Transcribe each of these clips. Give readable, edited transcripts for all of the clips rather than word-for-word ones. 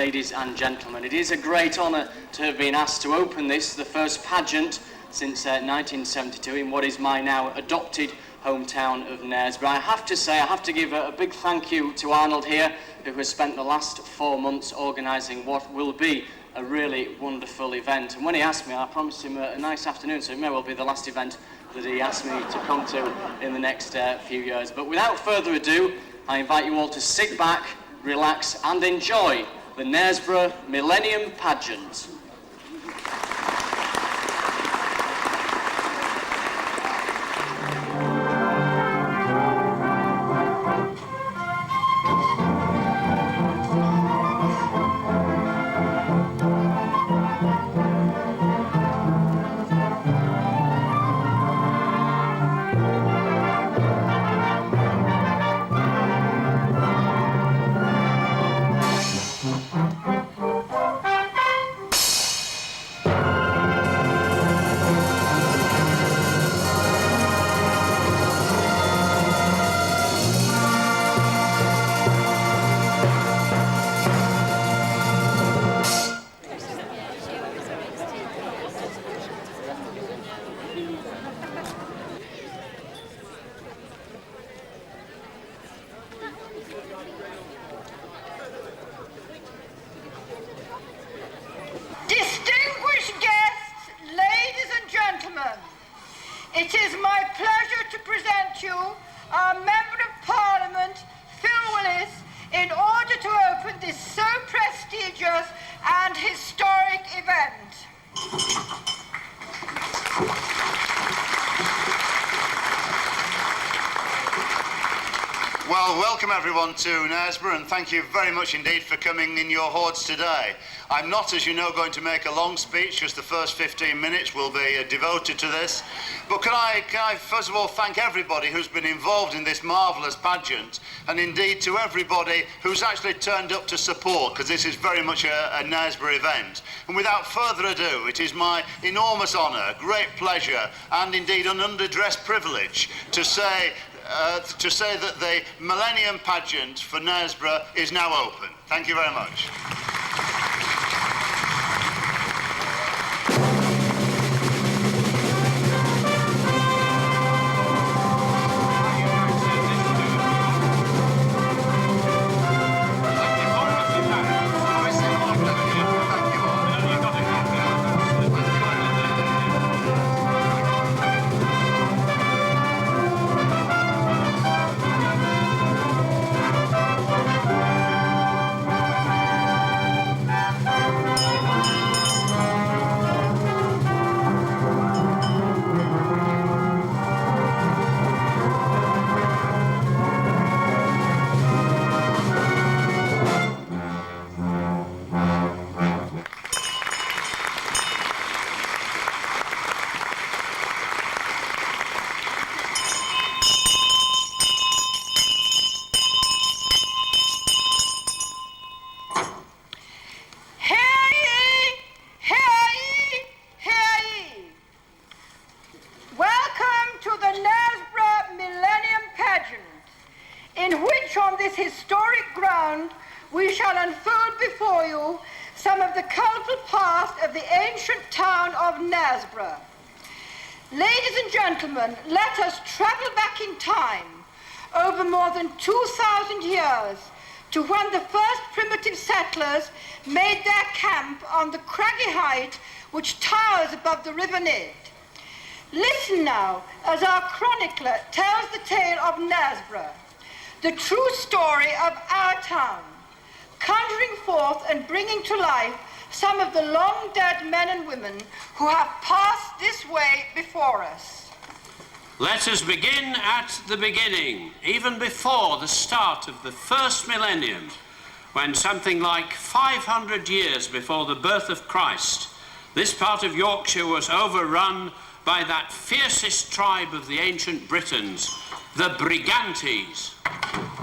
ladies and gentlemen. It is a great honour to have been asked to open this, the first pageant since 1972 in what is my now adopted hometown of Knaresborough. I have to say, I have to give a big thank you to Arnold here, who has spent the last 4 months organising what will be a really wonderful event. And when he asked me, I promised him a nice afternoon, so it may well be the last event that he asked me to come to in the next few years. But without further ado, I invite you all to sit back, relax and enjoy the Knaresborough Millennium Pageant. It is my pleasure to present you our Member of Parliament, Phil Willis, in order to open this so prestigious and historic event. Well, welcome everyone to Knaresborough, and thank you very much indeed for coming in your hordes today. I'm not, as you know, going to make a long speech, just the first 15 minutes will be devoted to this. But can I first of all thank everybody who's been involved in this marvellous pageant, and indeed to everybody who's actually turned up to support, because this is very much a Knaresborough event. And without further ado, it is my enormous honour, great pleasure, and indeed an underdressed privilege to say that the Millennium Pageant for Knaresborough is now open. Thank you very much. Historic ground, we shall unfold before you some of the colourful past of the ancient town of Knaresborough. Ladies and gentlemen, let us travel back in time over more than 2,000 years to when the first primitive settlers made their camp on the craggy height which towers above the River Nid. Listen now as our chronicler tells the tale of Knaresborough, the true story of our town, conjuring forth and bringing to life some of the long-dead men and women who have passed this way before us. Let us begin at the beginning, even before the start of the first millennium, when something like 500 years before the birth of Christ, this part of Yorkshire was overrun by that fiercest tribe of the ancient Britons, the Brigantes.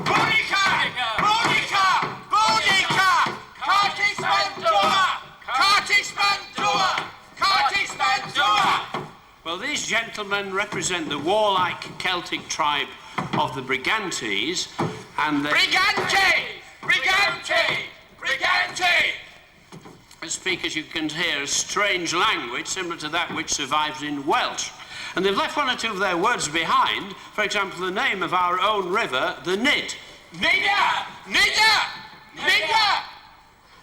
Boudica! Boudica! Boudica! Cartisman-dua! Cartisman-dua! Cartisman-dua! Well, these gentlemen represent the warlike Celtic tribe of the Brigantes, and the... Brigantes! Brigantes! Brigantes! speak, as you can hear, a strange language similar to that which survives in Welsh. And they've left one or two of their words behind. For example, the name of our own river, the Nid. Nigger! Nigger! Nigger!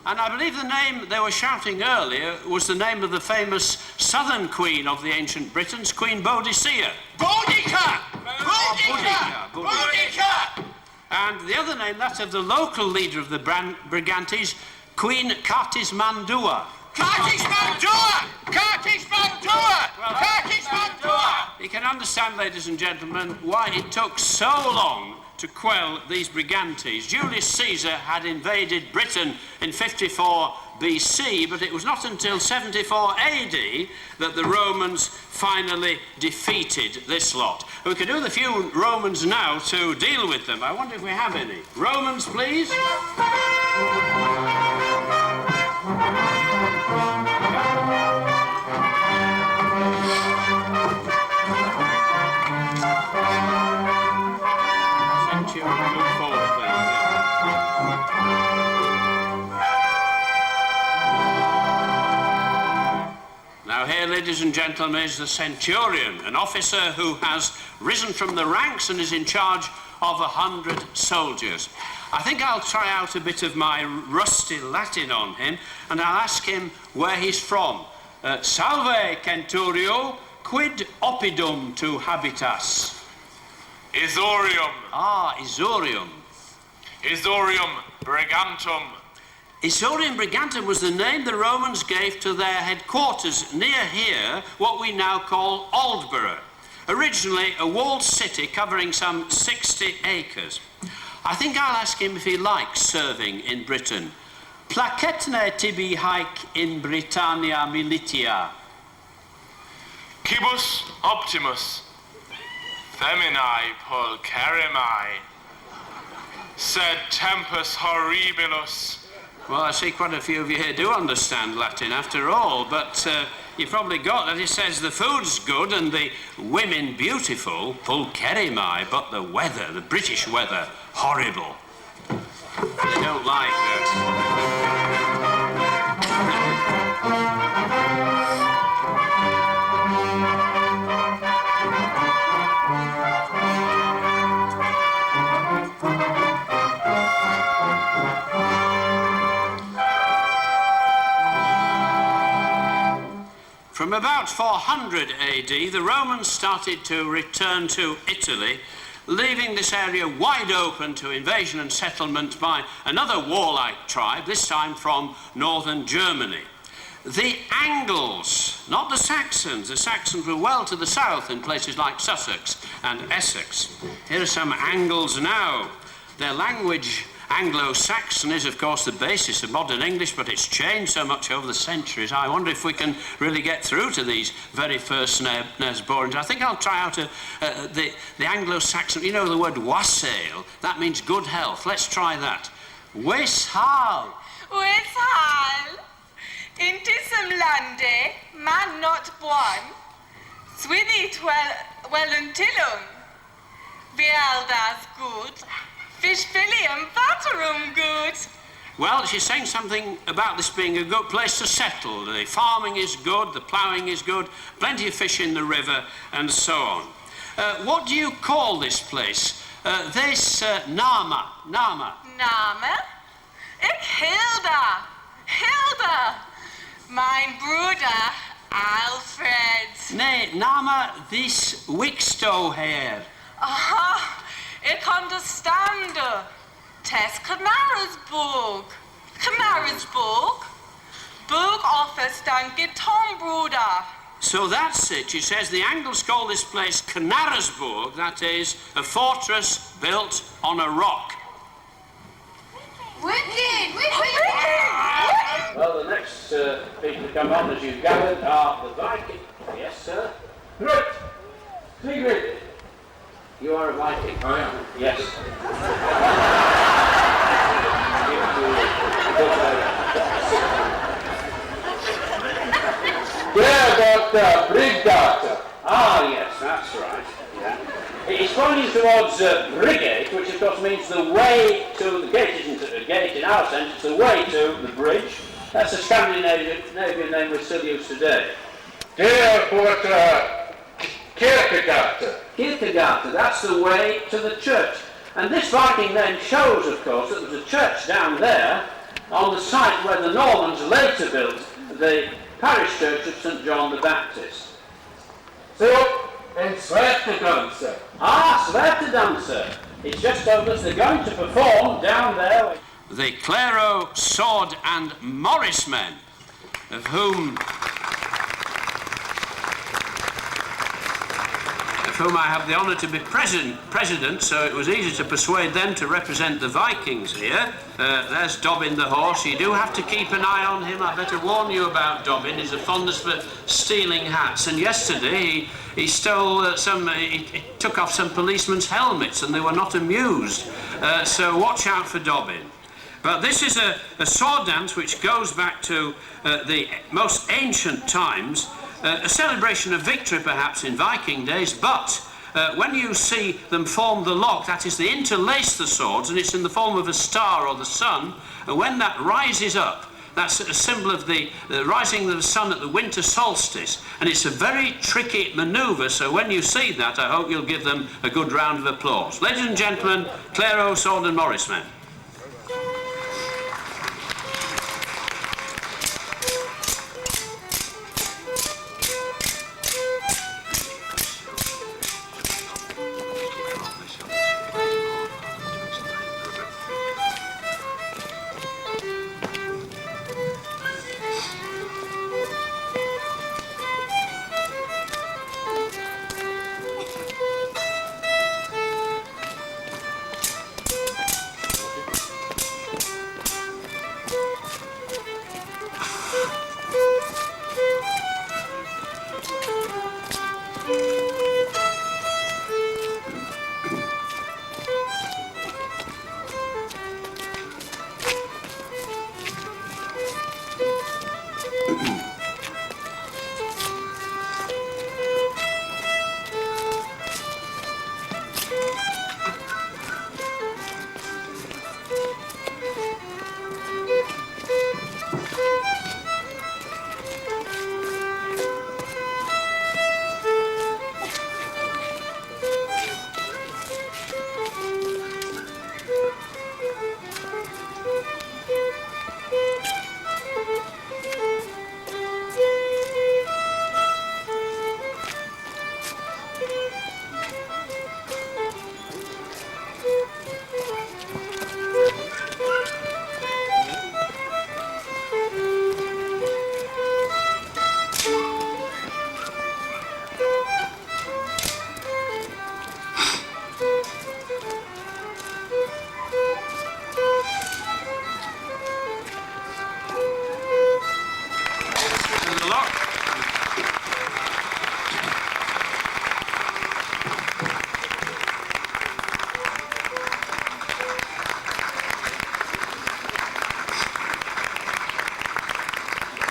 And I believe the name they were shouting earlier was the name of the famous southern queen of the ancient Britons, Queen Boadicea. Boudica! Boudica! Boudica! Boudica! And the other name, that of the local leader of the Brigantes, Queen Cartismandua. Cartismandua! Cartismandua! Cartismandua! You can understand, ladies and gentlemen, why it took so long to quell these Brigantes. Julius Caesar had invaded Britain in 54 BC, but it was not until 74 AD that the Romans finally defeated this lot. We could do with a few Romans now to deal with them. I wonder if we have any. Romans, please. Now here, ladies and gentlemen, is the centurion, an officer who has risen from the ranks and is in charge of 100 soldiers. I think I'll try out a bit of my rusty Latin on him, and I'll ask him where he's from. Salve, centurio, quid oppidum tu habitas? Isorium. Ah, Isorium. Isorium Brigantum. Isorium Brigantum was the name the Romans gave to their headquarters near here, what we now call Aldborough. Originally a walled city covering some 60 acres. I think I'll ask him if he likes serving in Britain. Placetne tibi haec in Britannia militia? Cibus optimus. Feminae pulcherrimae. Sed tempus horribilus. Well, I see quite a few of you here do understand Latin after all, but you probably got that it says the food's good and the women beautiful, pulcherrimae, but the weather, the British weather, horrible. They don't like that. From about 400 AD, the Romans started to return to Italy, leaving this area wide open to invasion and settlement by another warlike tribe, this time from northern Germany. The Angles, not the Saxons. The Saxons were well to the south in places like Sussex and Essex. Here are some Angles now. Their language, Anglo-Saxon, is of course the basis of modern English, but it's changed so much over the centuries. I wonder if we can really get through to these very first Knaresboroughans. I think I'll try out the Anglo-Saxon. You know the word wassail? That means good health. Let's try that. Weshal. Weshal. In tisum lande, man not buon. Swithit welluntilum. Vialdas good. Fish filium vaterum good. Well, she's saying something about this being a good place to settle. The farming is good, the ploughing is good, plenty of fish in the river, and so on. What do you call this place? Nama. Name? Ik Hilda. Hilda. Mein Bruder Alfred. Nee, Nama this Wixto here. Aha. Ik understand. Tes Knaresborough. Knaresborough. Burgh offers dan Gitombruder. So that's it. She says the Angles call this place Knaresborough, that is, a fortress built on a rock. Wicked! Well, the next people to come on, as you've gathered, are the Vikings. Yes, sir? Right. Sigrid. You are a Viking. I am. Yes. Yeah, but Brigantes. Ah, yes, that's right. Yeah. It's pointing towards Brigate, which of course means the way to the gate. Isn't a gate in our sense, it's the way to the bridge. That's a Scandinavian name we still use today. Kah-ge-ga-gah-bowh. Kah-ge-ga-gah-bowh, that's the way to the church. And this Viking name shows, of course, that there was a church down there on the site where the Normans later built the parish church of St. John the Baptist. So, and Svartedanser. Ah, Svartedanser. It's just told us they're going to perform down there. The Claro sword and Morris men, of whom I have the honour to be president, so it was easy to persuade them to represent the Vikings here. There's Dobbin the horse. You do have to keep an eye on him. I better warn you about Dobbin. He's a fondness for stealing hats, and yesterday he stole he took off some policemen's helmets, and they were not amused. So watch out for Dobbin. But this is a sword dance which goes back to the most ancient times. A celebration of victory, perhaps, in Viking days, but when you see them form the lock, that is, they interlace the swords, and it's in the form of a star or the sun, and when that rises up, that's a symbol of the rising of the sun at the winter solstice, and it's a very tricky manoeuvre, so when you see that, I hope you'll give them a good round of applause. Ladies and gentlemen, Claro sword and Morris men.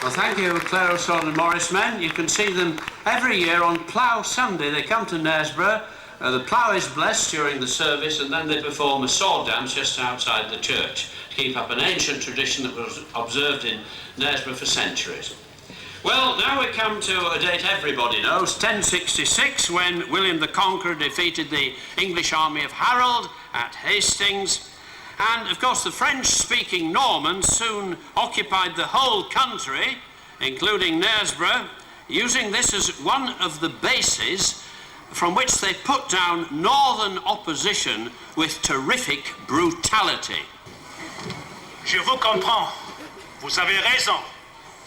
Well, thank you, Claro sword and Morris men. You can see them every year on Plough Sunday. They come to Knaresborough. The plough is blessed during the service, and then they perform a sword dance just outside the church to keep up an ancient tradition that was observed in Knaresborough for centuries. Well, now we come to a date everybody knows, 1066, when William the Conqueror defeated the English army of Harold at Hastings. And, of course, the French-speaking Normans soon occupied the whole country, including Knaresborough, using this as one of the bases from which they put down northern opposition with terrific brutality. Je vous comprends. Vous avez raison.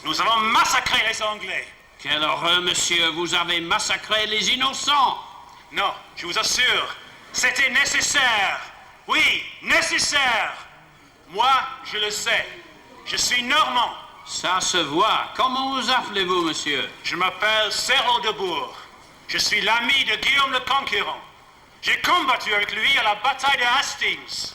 Nous avons massacré les Anglais. Quelle horreur, monsieur, vous avez massacré les innocents. Non, je vous assure, c'était nécessaire. Oui, nécessaire. Moi, je le sais. Je suis normand. Ça se voit. Comment vous appelez-vous, monsieur? Je m'appelle Serlo de Burgh. Je suis l'ami de Guillaume le Conquérant. J'ai combattu avec lui à la bataille de Hastings.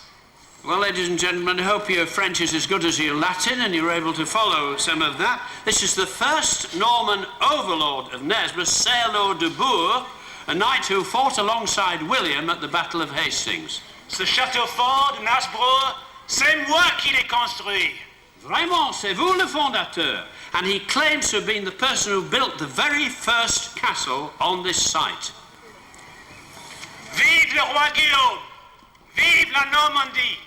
Well, ladies and gentlemen, I hope your French is as good as your Latin and you're able to follow some of that. This is the first Norman overlord of Knaresborough, Serlo de Burgh, a knight who fought alongside William at the Battle of Hastings. Ce château fort de Knaresborough, c'est moi qui l'ai construit. Vraiment, c'est vous le fondateur. And he claims to have been the person who built the very first castle on this site. Vive le roi Guillaume! Vive la Normandie!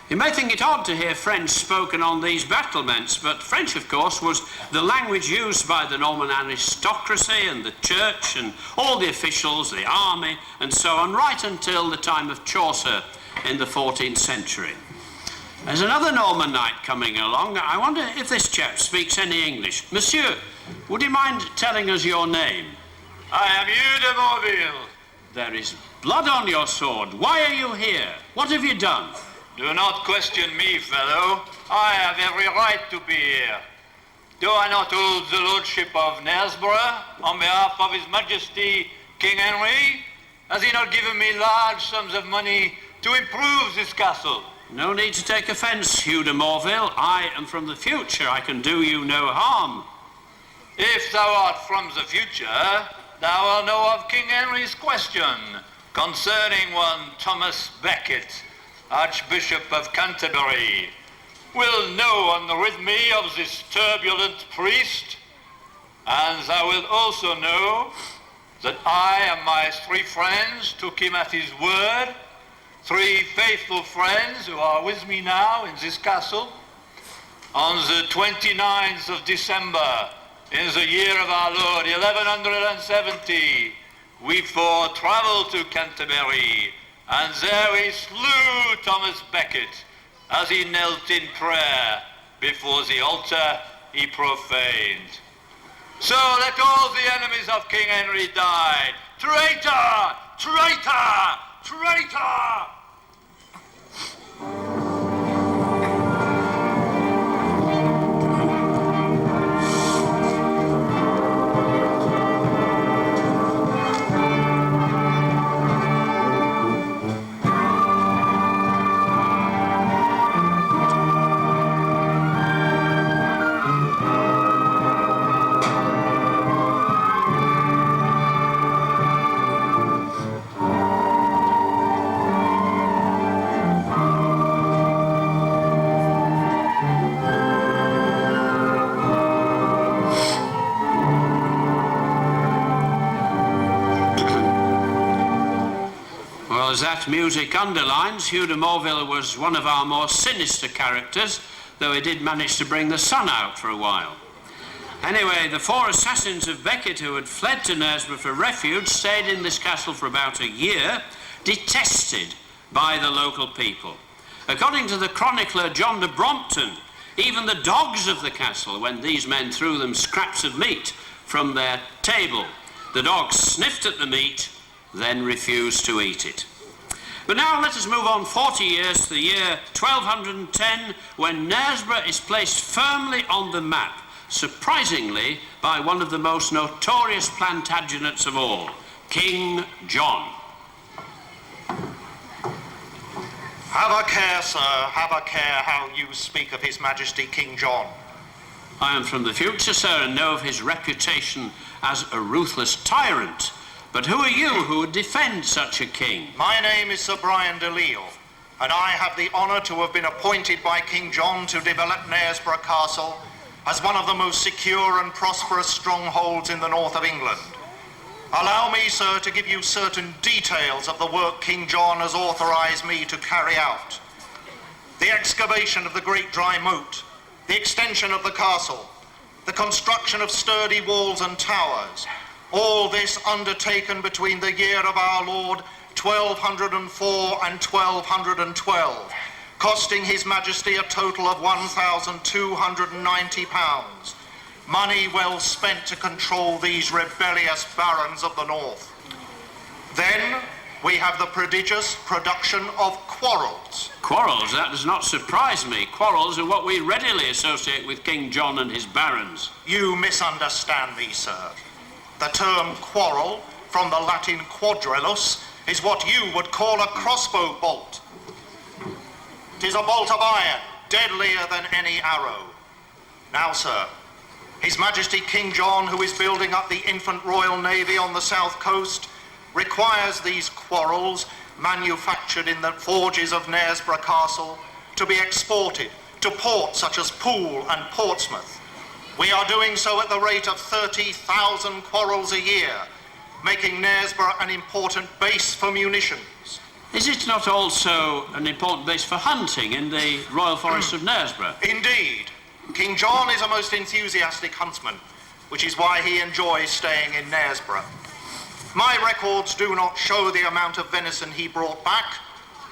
You may think it odd to hear French spoken on these battlements, but French, of course, was the language used by the Norman aristocracy and the church and all the officials, the army, and so on, right until the time of Chaucer in the 14th century. There's another Norman knight coming along. I wonder if this chap speaks any English. Monsieur, would you mind telling us your name? I am Hugh de Morville. There is blood on your sword. Why are you here? What have you done? Do not question me, fellow. I have every right to be here. Do I not hold the lordship of Knaresborough on behalf of His Majesty King Henry? Has he not given me large sums of money to improve this castle? No need to take offence, Hugh de Morville. I am from the future. I can do you no harm. If thou art from the future, thou wilt know of King Henry's question concerning one Thomas Becket, Archbishop of Canterbury. Will no one rid me of this turbulent priest? And thou wilt also know that I and my 3 friends took him at his word, 3 faithful friends who are with me now in this castle. On the 29th of December, in the year of our Lord, 1170, we 4 travelled to Canterbury, and there we slew Thomas Becket as he knelt in prayer before the altar he profaned. So let all the enemies of King Henry die. Traitor! Traitor! Traitor! As that music underlines, Hugh de Morville was one of our more sinister characters, though he did manage to bring the sun out for a while. Anyway, the 4 assassins of Becket who had fled to Knaresborough for refuge stayed in this castle for about a year, detested by the local people. According to the chronicler John de Brompton, even the dogs of the castle, when these men threw them scraps of meat from their table, the dogs sniffed at the meat, then refused to eat it. But now let us move on 40 years to the year 1210, when Knaresborough is placed firmly on the map, surprisingly by one of the most notorious Plantagenets of all, King John. Have a care, sir, have a care how you speak of His Majesty King John. I am from the future, sir, and know of his reputation as a ruthless tyrant. But who are you who would defend such a king? My name is Sir Brian DeLille, and I have the honour to have been appointed by King John to develop Knaresborough Castle as one of the most secure and prosperous strongholds in the north of England. Allow me, sir, to give you certain details of the work King John has authorised me to carry out. The excavation of the Great Dry Moat, the extension of the castle, the construction of sturdy walls and towers, all this undertaken between the year of our Lord 1204 and 1212, costing His Majesty a total of £1,290, money well spent to control these rebellious barons of the north. Then we have the prodigious production of quarrels. Quarrels? That does not surprise me. Quarrels are what we readily associate with King John and his barons. You misunderstand me, sir. The term quarrel, from the Latin quadrillus, is what you would call a crossbow bolt. 'Tis a bolt of iron, deadlier than any arrow. Now, sir, His Majesty King John, who is building up the infant Royal Navy on the south coast, requires these quarrels, manufactured in the forges of Knaresborough Castle, to be exported to ports such as Poole and Portsmouth. We are doing so at the rate of 30,000 quarrels a year, making Knaresborough an important base for munitions. Is it not also an important base for hunting in the Royal Forests of Knaresborough? Indeed. King John is a most enthusiastic huntsman, which is why he enjoys staying in Knaresborough. My records do not show the amount of venison he brought back,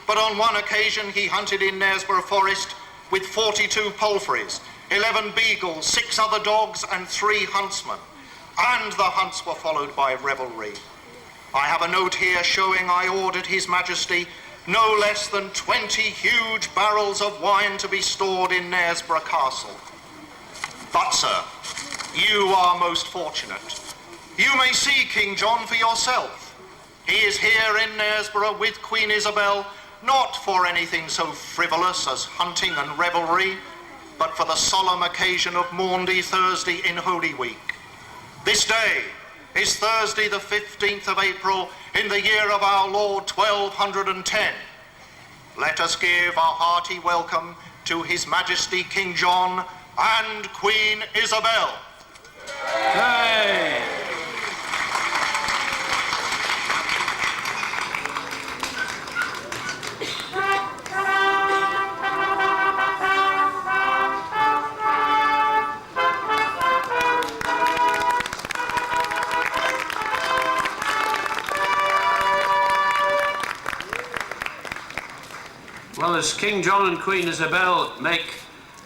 but on one occasion he hunted in Knaresborough Forest with 42 palfreys, 11 beagles, 6 other dogs and 3 huntsmen, and the hunts were followed by revelry. I have a note here showing I ordered His Majesty no less than 20 huge barrels of wine to be stored in Knaresborough Castle. But, sir, you are most fortunate. You may see King John for yourself. He is here in Knaresborough with Queen Isabel, not for anything so frivolous as hunting and revelry, but for the solemn occasion of Maundy Thursday in Holy Week. This day is Thursday the 15th of April in the year of our Lord 1210. Let us give a hearty welcome to His Majesty King John and Queen Isabel. Hey! Well, as King John and Queen Isabel make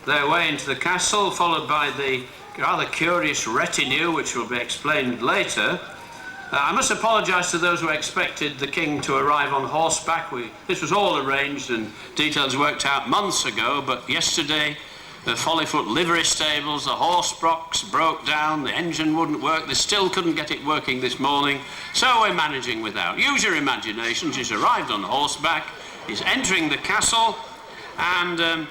their way into the castle, followed by the rather curious retinue, which will be explained later, I must apologise to those who expected the King to arrive on horseback. This was all arranged and details worked out months ago, but yesterday the Follyfoot livery stables, the horse box broke down, the engine wouldn't work, they still couldn't get it working this morning, so we're managing without. Use your imaginations. He's arrived on horseback, he's entering the castle, and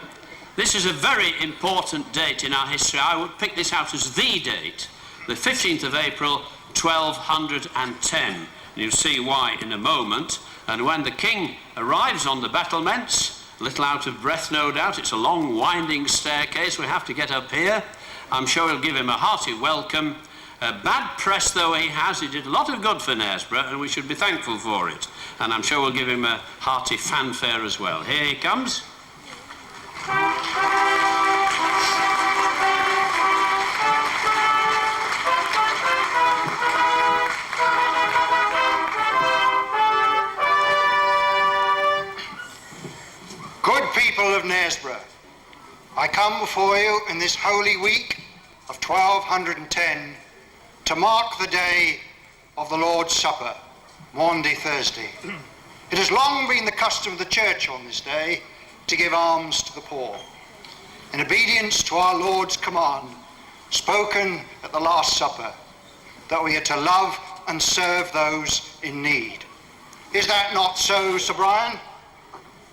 this is a very important date in our history. I would pick this out as the date, the 15th of April, 1210. You'll see why in a moment. And when the King arrives on the battlements, a little out of breath no doubt, it's a long winding staircase we have to get up here. I'm sure we'll give him a hearty welcome. Bad press though he has, he did a lot of good for Knaresborough and we should be thankful for it. And I'm sure we'll give him a hearty fanfare as well. Here he comes. Good people of Knaresborough, I come before you in this holy week of 1210 to mark the day of the Lord's Supper, Maundy Thursday. It has long been the custom of the Church on this day to give alms to the poor, in obedience to our Lord's command, spoken at the Last Supper, that we are to love and serve those in need. Is that not so, Sir Brian?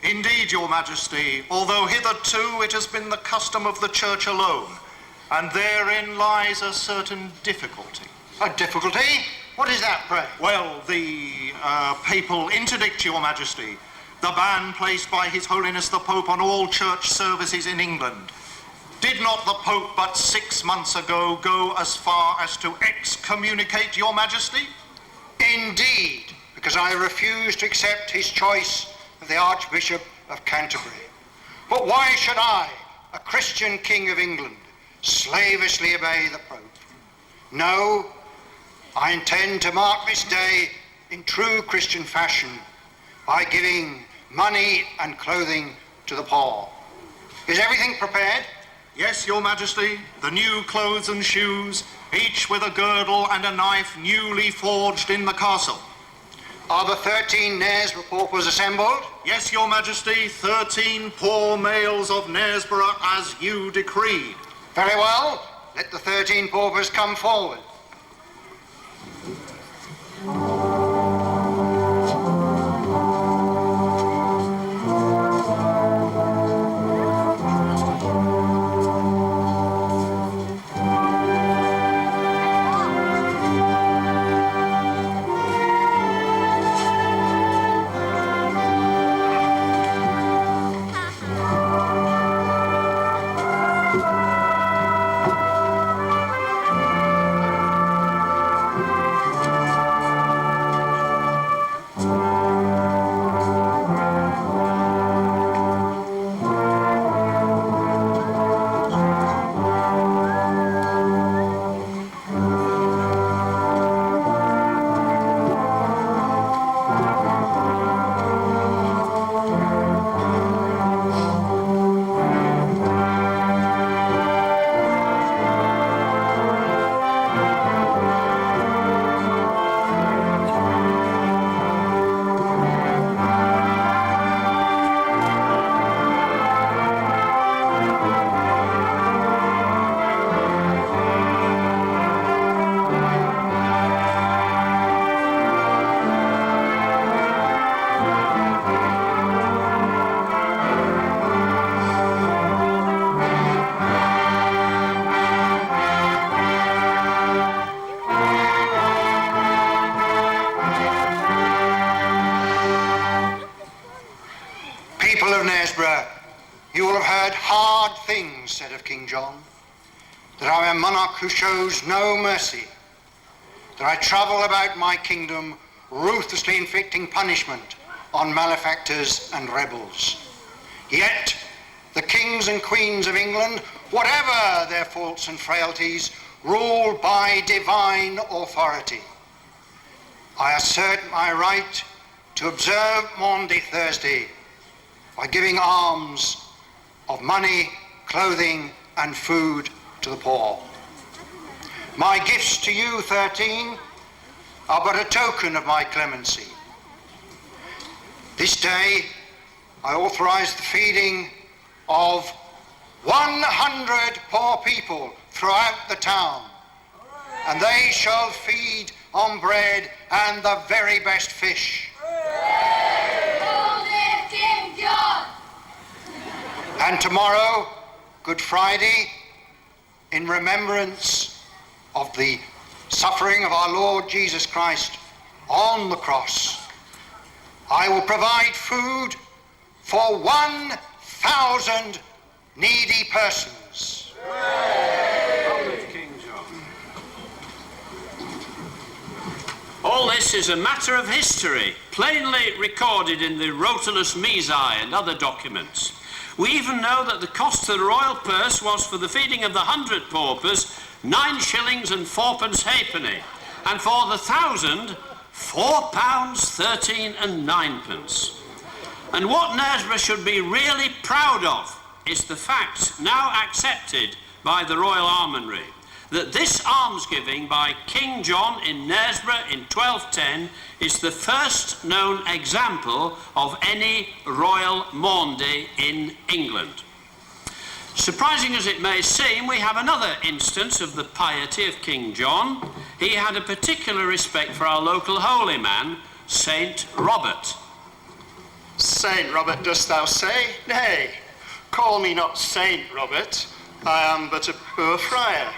Indeed, Your Majesty, although hitherto it has been the custom of the Church alone, and therein lies a certain difficulty. A difficulty? What is that, pray? Well, the papal interdict, Your Majesty, the ban placed by His Holiness the Pope on all church services in England. Did not the Pope but 6 months ago go as far as to excommunicate Your Majesty? Indeed, because I refuse to accept his choice of the Archbishop of Canterbury. But why should I, a Christian King of England, slavishly obey the Pope? No, I intend to mark this day in true Christian fashion by giving money and clothing to the poor. Is everything prepared? Yes, Your Majesty, the new clothes and shoes, each with a girdle and a knife newly forged in the castle. Are the 13 Knaresborough paupers assembled? Yes, Your Majesty, 13 poor males of Knaresborough as you decreed. Very well, let the 13 paupers come forward. People of Knaresborough, you will have heard hard things said of King John, that I am a monarch who shows no mercy, that I travel about my kingdom ruthlessly inflicting punishment on malefactors and rebels. Yet the kings and queens of England, whatever their faults and frailties, rule by divine authority. I assert my right to observe Maundy Thursday by giving alms of money, clothing and food to the poor. My gifts to you, 13, are but a token of my clemency. This day I authorise the feeding of 100 poor people throughout the town, and they shall feed on bread and the very best fish. King John! And tomorrow, Good Friday, in remembrance of the suffering of our Lord Jesus Christ on the cross, I will provide food for 1,000 needy persons. King John. All this is a matter of history, plainly recorded in the Rotulus Missae and other documents. We even know that the cost to the royal purse was, for the feeding of the 100 paupers, 9 shillings and 4pence halfpenny, and for the 1,000, £4 13 and 9pence. And what Knaresborough should be really proud of is the fact, now accepted by the Royal Armoury, that this almsgiving by King John in Knaresborough in 1210 is the first known example of any royal Maundy in England. Surprising as it may seem, we have another instance of the piety of King John. He had a particular respect for our local holy man, Saint Robert. Saint Robert, dost thou say? Nay, call me not Saint Robert. I am but a poor friar,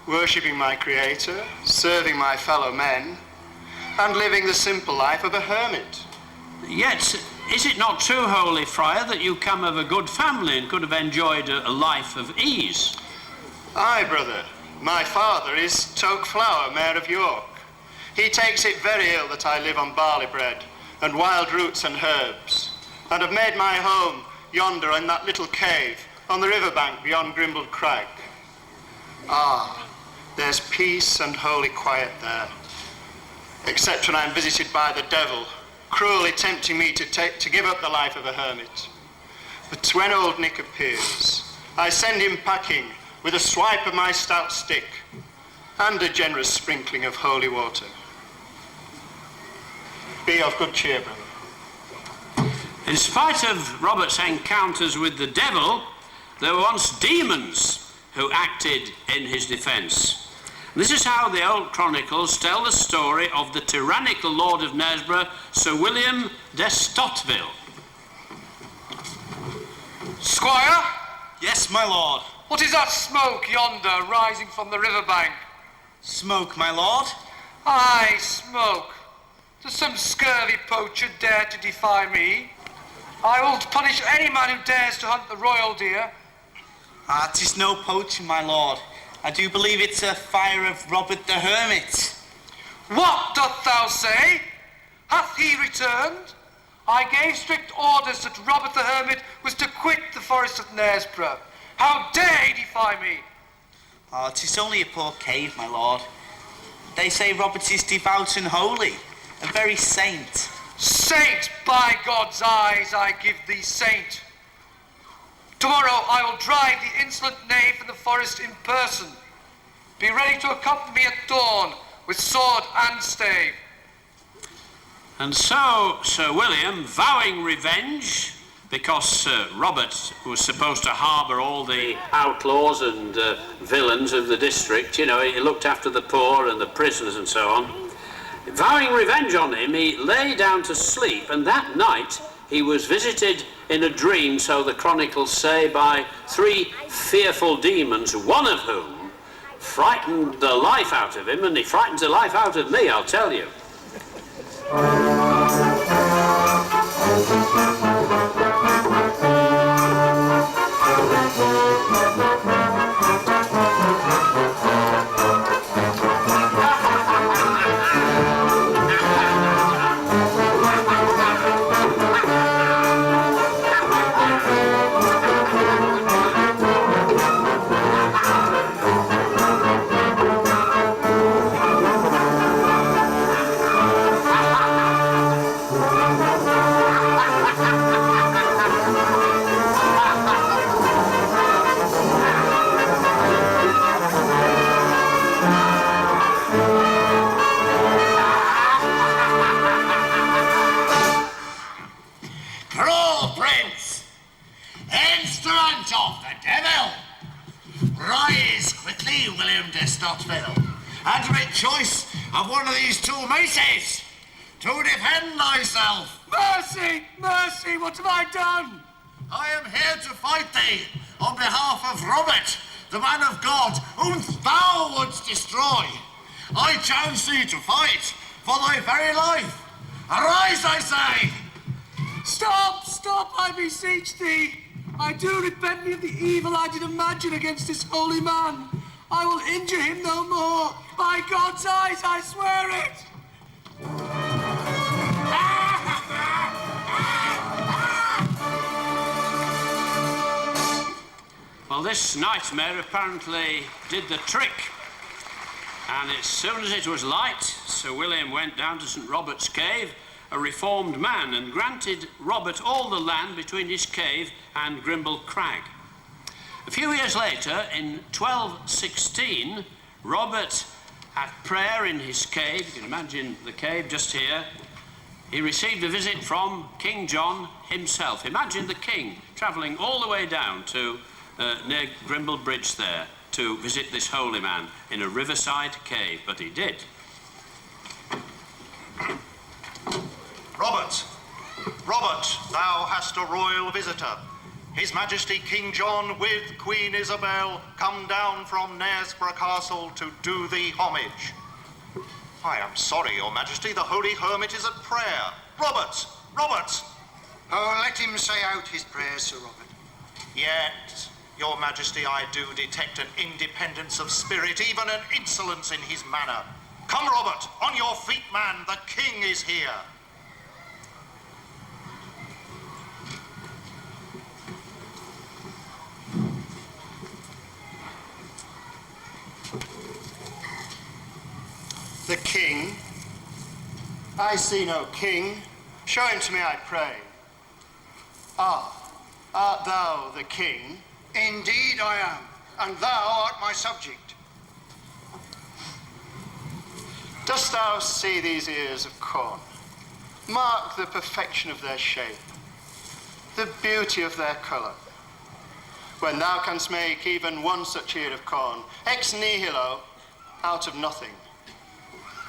worshipping my Creator, serving my fellow men, and living the simple life of a hermit. Yet, is it not true, holy friar, that you come of a good family and could have enjoyed a life of ease? Aye, brother. My father is Toke Flower, Mayor of York. He takes it very ill that I live on barley bread and wild roots and herbs, and have made my home yonder in that little cave on the riverbank beyond Grimbled Crag. Ah, there's peace and holy quiet there, except when I'm visited by the devil, cruelly tempting me to give up the life of a hermit. But when old Nick appears, I send him packing with a swipe of my stout stick and a generous sprinkling of holy water. Be of good cheer, brother. In spite of Robert's encounters with the devil, there were once demons who acted in his defence. This is how the old chronicles tell the story of the tyrannical lord of Knaresborough, Sir William de Stotville. Squire? Yes, my lord. What is that smoke yonder rising from the riverbank? Smoke, my lord? Aye, smoke. Does some scurvy poacher dare to defy me? I will punish any man who dares to hunt the royal deer. Ah, 'tis no poaching, my lord. I do believe it's a fire of Robert the Hermit. What doth thou say? Hath he returned? I gave strict orders that Robert the Hermit was to quit the forest of Knaresborough. How dare he defy me? Oh, 'tis only a poor cave, my lord. They say Robert is devout and holy, a very saint. Saint, by God's eyes, I give thee saint. Tomorrow I will drive the insolent knave from the forest in person. Be ready to accompany me at dawn with sword and stave. And so Sir William, vowing revenge, because Robert was supposed to harbour all the outlaws and villains of the district, you know, he looked after the poor and the prisoners and so on. Vowing revenge on him, he lay down to sleep, and that night he was visited in a dream, so the chronicles say, by 3 fearful demons, one of whom frightened the life out of him, and he frightened the life out of me, I'll tell you. William de Stottville, and to make choice of one of these two maces to defend thyself. Mercy! Mercy! What have I done? I am here to fight thee on behalf of Robert, the man of God, whom thou wouldst destroy. I challenge thee to fight for thy very life. Arise, I say! Stop! Stop, I beseech thee! I do repent me of the evil I did imagine against this holy man. I will injure him no more. By God's eyes, I swear it! Well, this nightmare apparently did the trick. And as soon as it was light, Sir William went down to St. Robert's Cave, a reformed man, and granted Robert all the land between his cave and Grimble Crag. A few years later, in 1216, Robert, at prayer in his cave, you can imagine the cave just here, he received a visit from King John himself. Imagine the king travelling all the way down to near Grimble Bridge there to visit this holy man in a riverside cave, but he did. Robert, thou hast a royal visitor. His Majesty King John with Queen Isabel come down from Knaresborough Castle to do thee homage. I am sorry, Your Majesty, the holy hermit is at prayer. Robert! Oh, let him say out his prayers, Sir Robert. Yet, Your Majesty, I do detect an independence of spirit, even an insolence in his manner. Come, Robert, on your feet, man, the king is here. The king? I see no king. Show him to me, I pray. Ah, art thou the king? Indeed I am, and thou art my subject. Dost thou see these ears of corn? Mark the perfection of their shape, the beauty of their colour. When thou canst make even one such ear of corn, ex nihilo, out of nothing,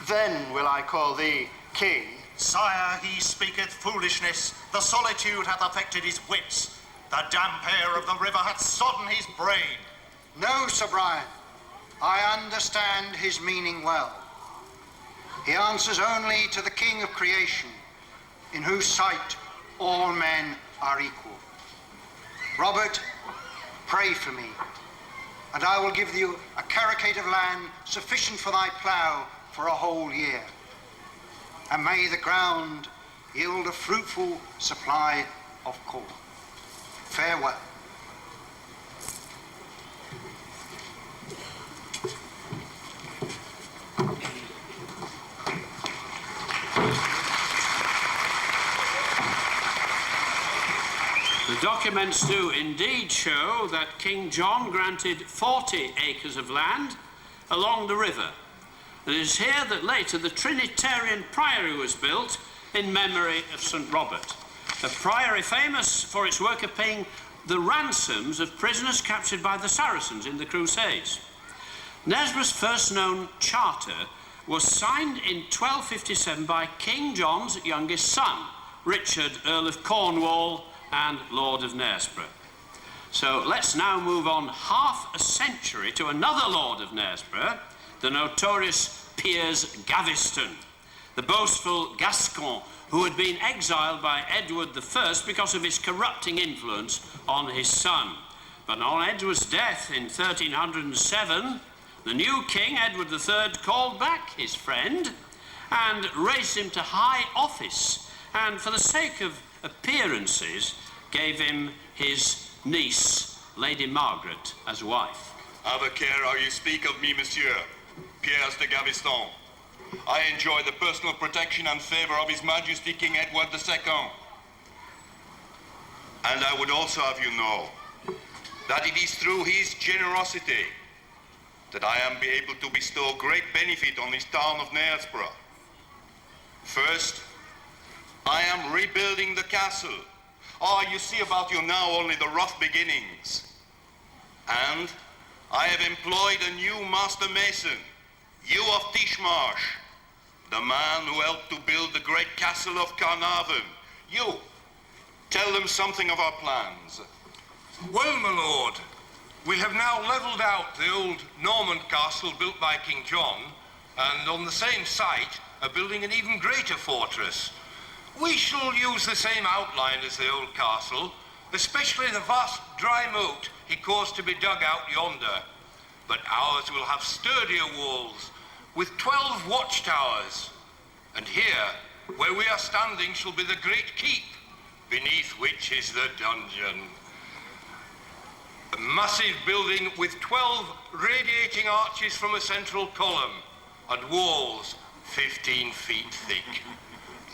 then will I call thee king. Sire, he speaketh foolishness. The solitude hath affected his wits. The damp air of the river hath sodden his brain. No, Sir Brian, I understand his meaning well. He answers only to the King of creation, in whose sight all men are equal. Robert, pray for me, and I will give you a carucate of land sufficient for thy plough for a whole year. And may the ground yield a fruitful supply of corn. Farewell. The documents do indeed show that King John granted 40 acres of land along the river. And it is here that later the Trinitarian Priory was built in memory of St. Robert. A priory famous for its work of paying the ransoms of prisoners captured by the Saracens in the Crusades. Knaresborough's first known charter was signed in 1257 by King John's youngest son, Richard, Earl of Cornwall and Lord of Knaresborough. So let's now move on half a century to another Lord of Knaresborough, the notorious Piers Gaveston, the boastful Gascon who had been exiled by Edward I because of his corrupting influence on his son. But on Edward's death in 1307, the new king, Edward III, called back his friend and raised him to high office, and for the sake of appearances, gave him his niece, Lady Margaret, as wife. Have a care how you speak of me, monsieur. Piers de Gaveston. I enjoy the personal protection and favour of His Majesty King Edward II. And I would also have you know that it is through his generosity that I am able to bestow great benefit on this town of Knaresborough. First, I am rebuilding the castle. Oh, you see about you now only the rough beginnings. And I have employed a new master mason, Hugh of Tishmarsh, the man who helped to build the great castle of Carnarvon. Hugh, tell them something of our plans. Well, my lord, we have now levelled out the old Norman castle built by King John, and on the same site are building an even greater fortress. We shall use the same outline as the old castle, especially the vast dry moat he caused to be dug out yonder. But ours will have sturdier walls, with 12 watchtowers. And here, where we are standing, shall be the great keep, beneath which is the dungeon. A massive building with 12 radiating arches from a central column, and walls 15 feet thick.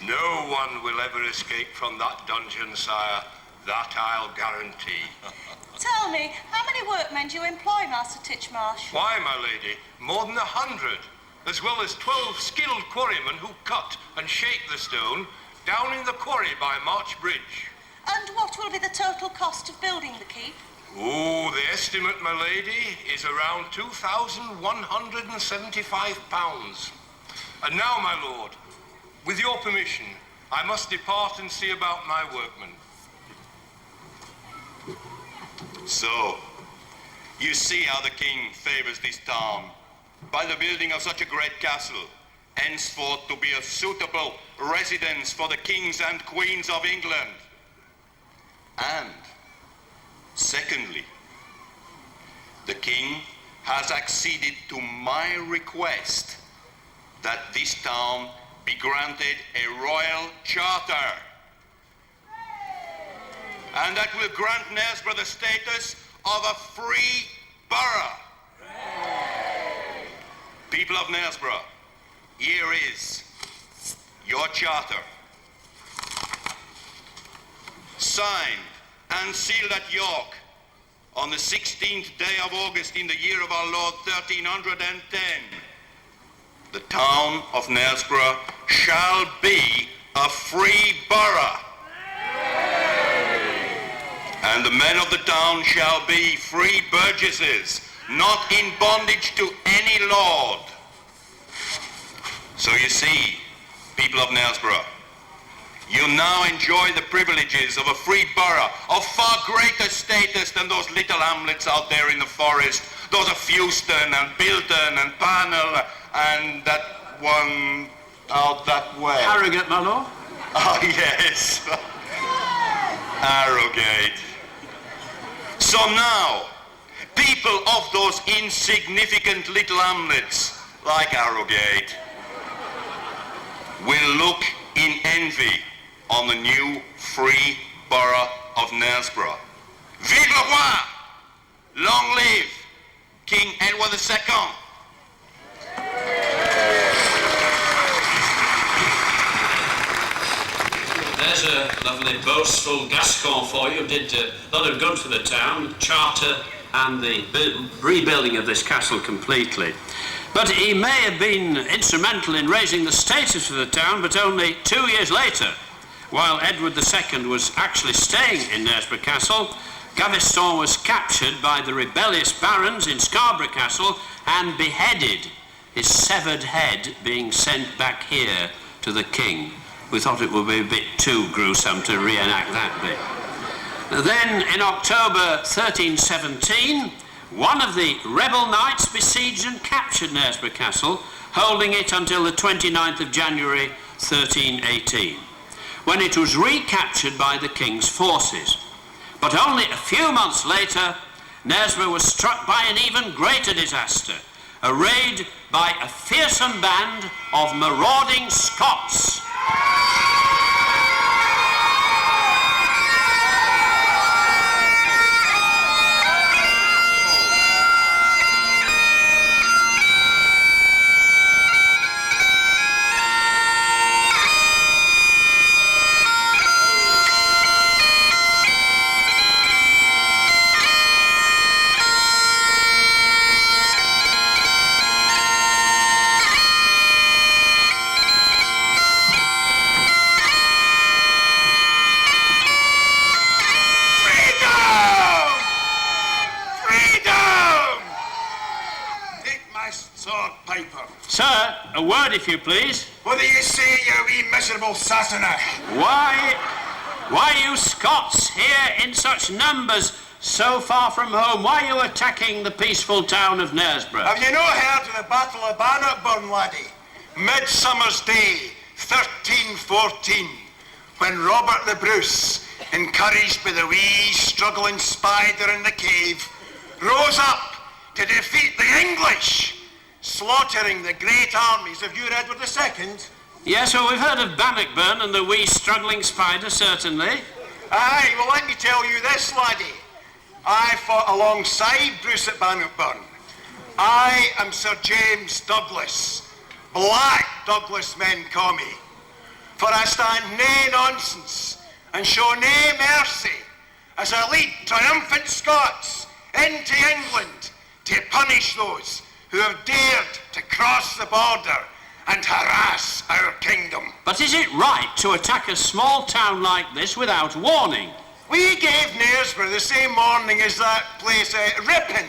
No one will ever escape from that dungeon, sire. That I'll guarantee. Tell me, how many workmen do you employ, Master Titchmarsh? Why, my lady, more than 100, as well as 12 skilled quarrymen who cut and shape the stone down in the quarry by March Bridge. And what will be the total cost of building the keep? Oh, the estimate, my lady, is around £2,175. And now, my lord, with your permission, I must depart and see about my workmen. So, you see how the king favours this town by the building of such a great castle, henceforth to be a suitable residence for the kings and queens of England. And, secondly, the king has acceded to my request that this town be granted a royal charter. And that will grant Knaresborough the status of a free borough. People of Knaresborough, here is your charter. Signed and sealed at York on the 16th day of August in the year of our Lord 1310. The town of Knaresborough shall be a free borough. And the men of the town shall be free burgesses, not in bondage to any lord. So you see, people of Knaresborough, you now enjoy the privileges of a free borough of far greater status than those little hamlets out there in the forest, those of Fewston and Bilton and Parnell and that one out that way. Harrogate, my lord. Oh, yes. Harrogate. So now, people of those insignificant little hamlets, like Harrogate, will look in envy on the new free borough of Knaresborough. Vive le roi! Long live King Edward II! There's a lovely boastful Gascon for you. Did a lot of good for the town, charter and the rebuilding of this castle completely. But he may have been instrumental in raising the status of the town, but only 2 years later, while Edward II was actually staying in Knaresborough Castle, Gaveston was captured by the rebellious barons in Scarborough Castle and beheaded, his severed head being sent back here to the king. We thought it would be a bit too gruesome to reenact that bit. Then, in October 1317, one of the rebel knights besieged and captured Knaresborough Castle, holding it until the 29th of January 1318, when it was recaptured by the king's forces. But only a few months later, Knaresborough was struck by an even greater disaster, a raid by a fearsome band of marauding Scots. piper. Sir, a word if you please. What do you say, you wee miserable Sassenach? Why you Scots here in such numbers so far from home? Why are you attacking the peaceful town of Knaresborough? Have you no heard of the Battle of Bannockburn, laddie? Midsummer's Day, 1314, when Robert the Bruce, encouraged by the wee struggling spider in the cave, rose up to defeat the English, slaughtering the great armies of your Edward II. Yes, well, we've heard of Bannockburn and the wee struggling spider, certainly. Aye, well, let me tell you this, laddie. I fought alongside Bruce at Bannockburn. I am Sir James Douglas. Black Douglas men call me. For I stand nae nonsense and show nae mercy as I lead triumphant Scots into England to punish those who have dared to cross the border and harass our kingdom. But is it right to attack a small town like this without warning? We gave Knaresborough the same morning as that place, Ripon.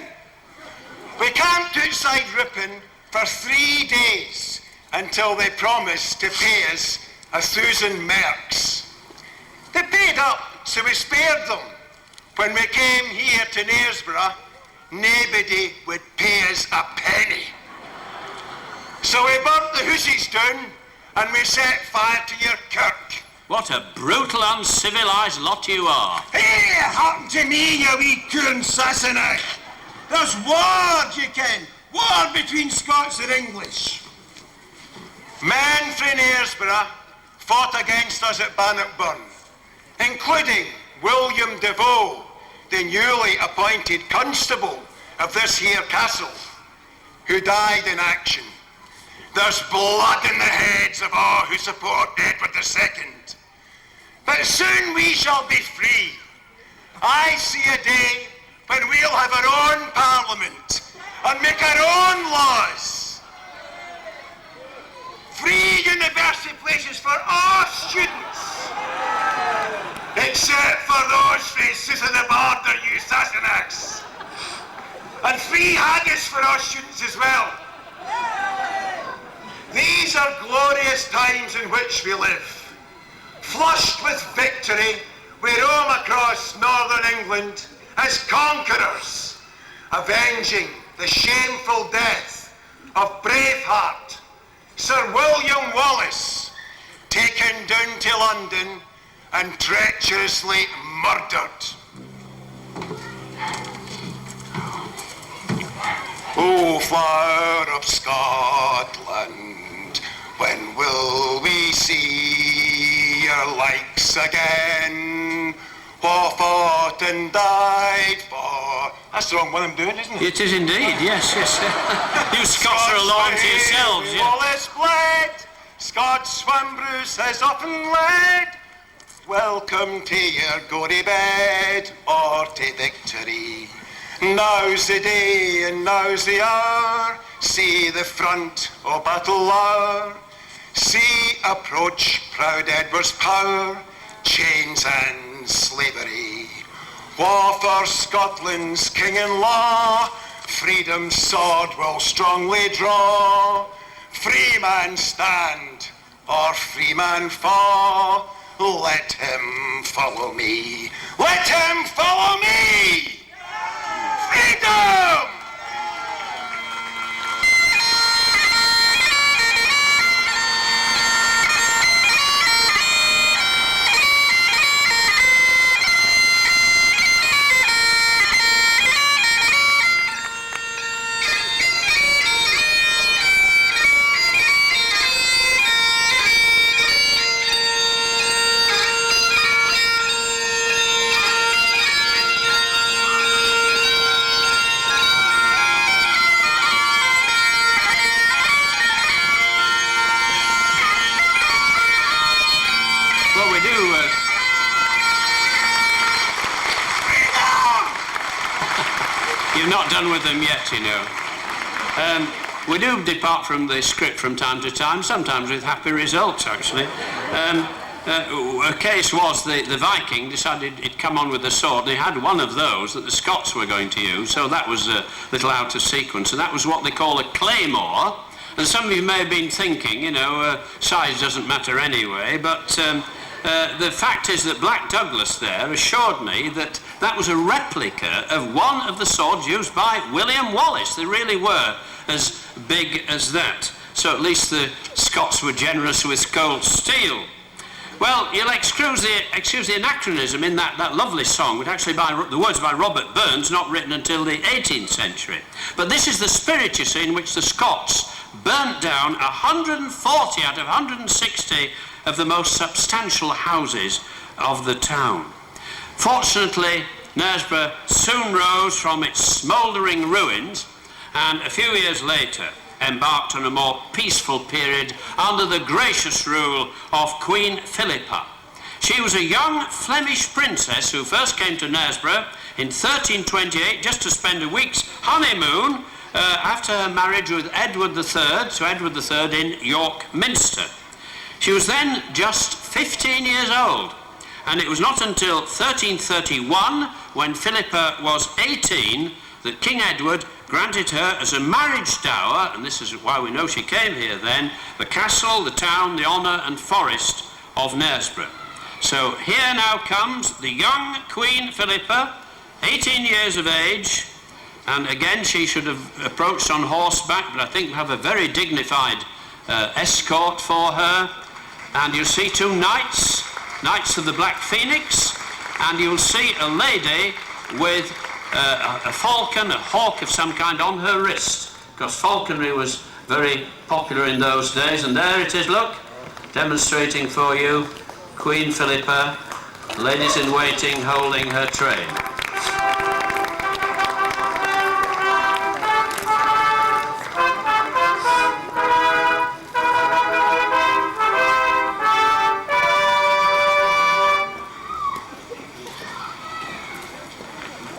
We camped outside Ripon for 3 days until they promised to pay us 1,000 merks. They paid up, so we spared them. When we came here to Knaresborough, nobody would pay us a penny. So we burnt the houses down and we set fire to your kirk. What a brutal, uncivilised lot you are. Hey, it happened to me, you wee coon Sassenach. There's war, you ken. War between Scots and English. Men from Knaresborough fought against us at Bannockburn, including William DeVoe, the newly appointed constable of this here castle, who died in action. There's blood in the heads of all who support Edward II. But soon we shall be free. I see a day when we'll have our own parliament and make our own laws. Free university places for all students, except for those faces on the border, you Sassenachs. And free haggis for all students as well. These are glorious times in which we live. Flushed with victory, we roam across northern England as conquerors, avenging the shameful death of Braveheart, Sir William Willis, taken down to London and treacherously murdered. O flower of Scotland, when will we see your likes again? Wha fought and died for... That's the wrong one I'm doing, isn't it? It is indeed, yes. You Scots are alone to yourselves, yeah. Wallace bled, Scots swam Bruce has often led. Welcome to your gory bed, or to victory. Now's the day and now's the hour. See the front of battle hour. See approach proud Edward's power. Chains and slavery. War for Scotland's king and law. Freedom's sword will strongly draw. Free man stand or free man fall. Let him follow me. Let him follow me! Freedom! You're not done with them yet, you know. We do depart from the script from time to time, sometimes with happy results, actually. A case was the Viking decided he'd come on with the sword, and he had one of those that the Scots were going to use, so that was a little out of sequence, and that was what they call a claymore. And some of you may have been thinking, you know, size doesn't matter anyway, but the fact is that Black Douglas there assured me that that was a replica of one of the swords used by William Wallace. They really were as big as that. So at least the Scots were generous with cold steel. Well, you'll excuse the anachronism in that lovely song, which actually the words by Robert Burns, not written until the 18th century. But this is the spirit, you see, in which the Scots burnt down 140 out of 160 of the most substantial houses of the town. Fortunately, Knaresborough soon rose from its smouldering ruins, and a few years later embarked on a more peaceful period under the gracious rule of Queen Philippa. She was a young Flemish princess who first came to Knaresborough in 1328 just to spend a week's honeymoon after her marriage with Edward III, so Edward III in York Minster. She was then just 15 years old, and it was not until 1331, when Philippa was 18, that King Edward granted her as a marriage dower, and this is why we know she came here then, the castle, the town, the honour and forest of Knaresborough. So here now comes the young Queen Philippa, 18 years of age, and again she should have approached on horseback, but I think we have a very dignified escort for her. And you'll see two knights of the Black Phoenix, and you'll see a lady with a falcon, a hawk of some kind on her wrist, because falconry was very popular in those days. And there it is, look, demonstrating for you Queen Philippa, ladies in waiting holding her train.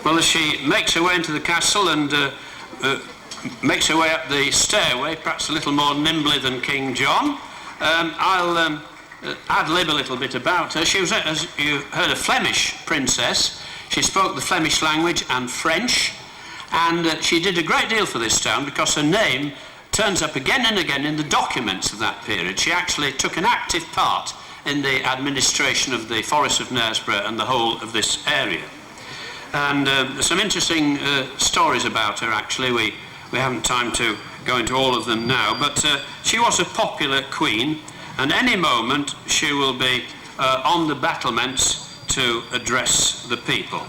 Well, as she makes her way into the castle and makes her way up the stairway, perhaps a little more nimbly than King John, I'll ad-lib a little bit about her. She was, as you heard, a Flemish princess. She spoke the Flemish language and French, and she did a great deal for this town because her name turns up again and again in the documents of that period. She actually took an active part in the administration of the Forest of Knaresborough and the whole of this area. And there's some interesting stories about her, actually. We haven't time to go into all of them now, but she was a popular queen, and any moment she will be on the battlements to address the people.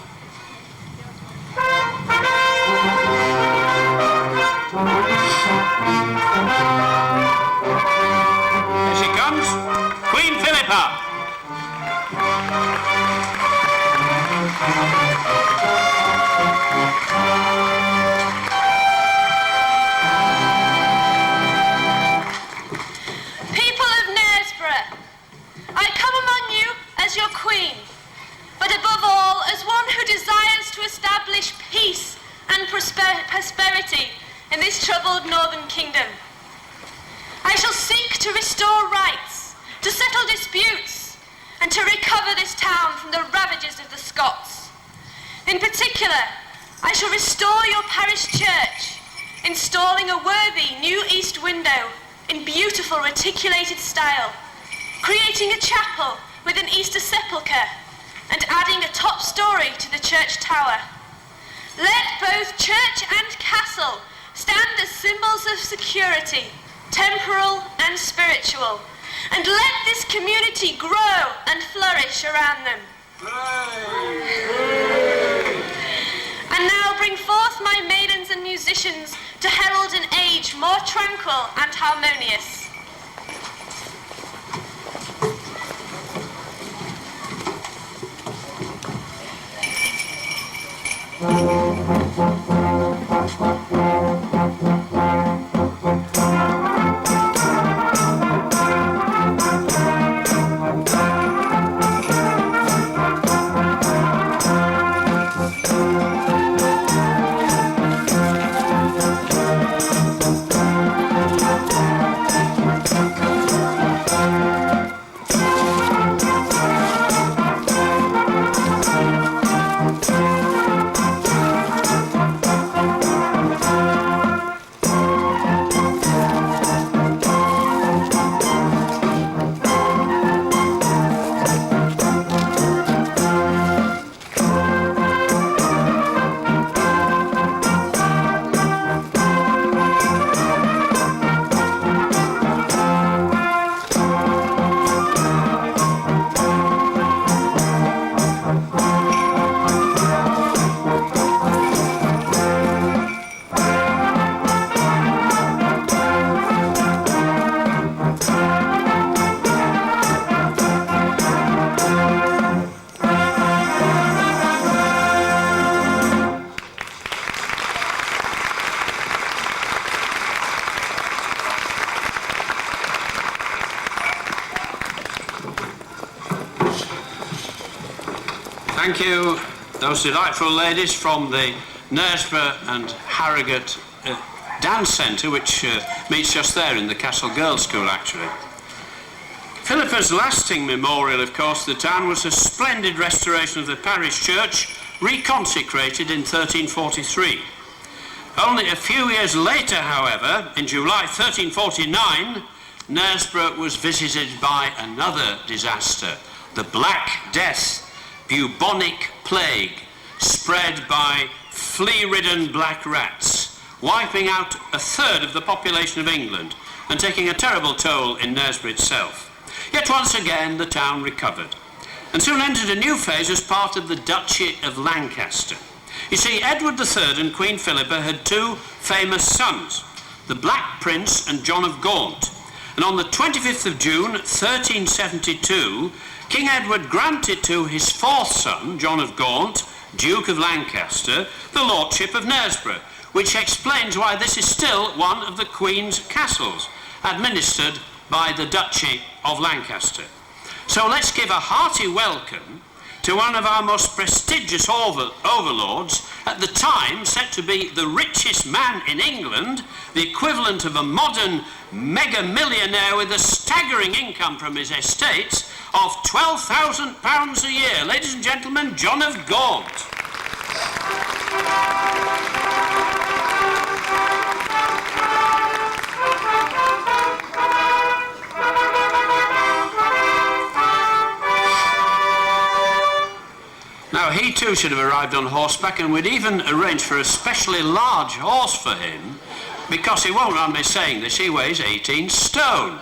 Here she comes, Queen Philippa. As your queen, but above all as one who desires to establish peace and prosperity in this troubled northern kingdom. I shall seek to restore rights, to settle disputes, and to recover this town from the ravages of the Scots. In particular, I shall restore your parish church, installing a worthy new east window in beautiful reticulated style, creating a chapel with an Easter sepulchre, and adding a top story to the church tower. Let both church and castle stand as symbols of security, temporal and spiritual, and let this community grow and flourish around them. And now bring forth my maidens and musicians to herald an age more tranquil and harmonious. Thank you, those delightful ladies from the Knaresborough and Harrogate Dance Centre, which meets just there in the Castle Girls' School, actually. Philippa's lasting memorial, of course, to the town was a splendid restoration of the parish church, reconsecrated in 1343. Only a few years later, however, in July 1349, Knaresborough was visited by another disaster, the Black Death, bubonic plague, spread by flea-ridden black rats, wiping out a third of the population of England and taking a terrible toll in Knaresborough itself. Yet once again the town recovered and soon entered a new phase as part of the Duchy of Lancaster. You see, Edward III and Queen Philippa had two famous sons, the Black Prince and John of Gaunt. And on the 25th of June 1372, King Edward granted to his fourth son, John of Gaunt, Duke of Lancaster, the Lordship of Knaresborough, which explains why this is still one of the Queen's castles, administered by the Duchy of Lancaster. So let's give a hearty welcome to one of our most prestigious overlords, at the time set to be the richest man in England, the equivalent of a modern mega-millionaire with a staggering income from his estates of £12,000 a year. Ladies and gentlemen, John of Gaunt. Now, he too should have arrived on horseback, and we'd even arranged for a specially large horse for him, because he won't mind me saying this, he weighs 18 stone.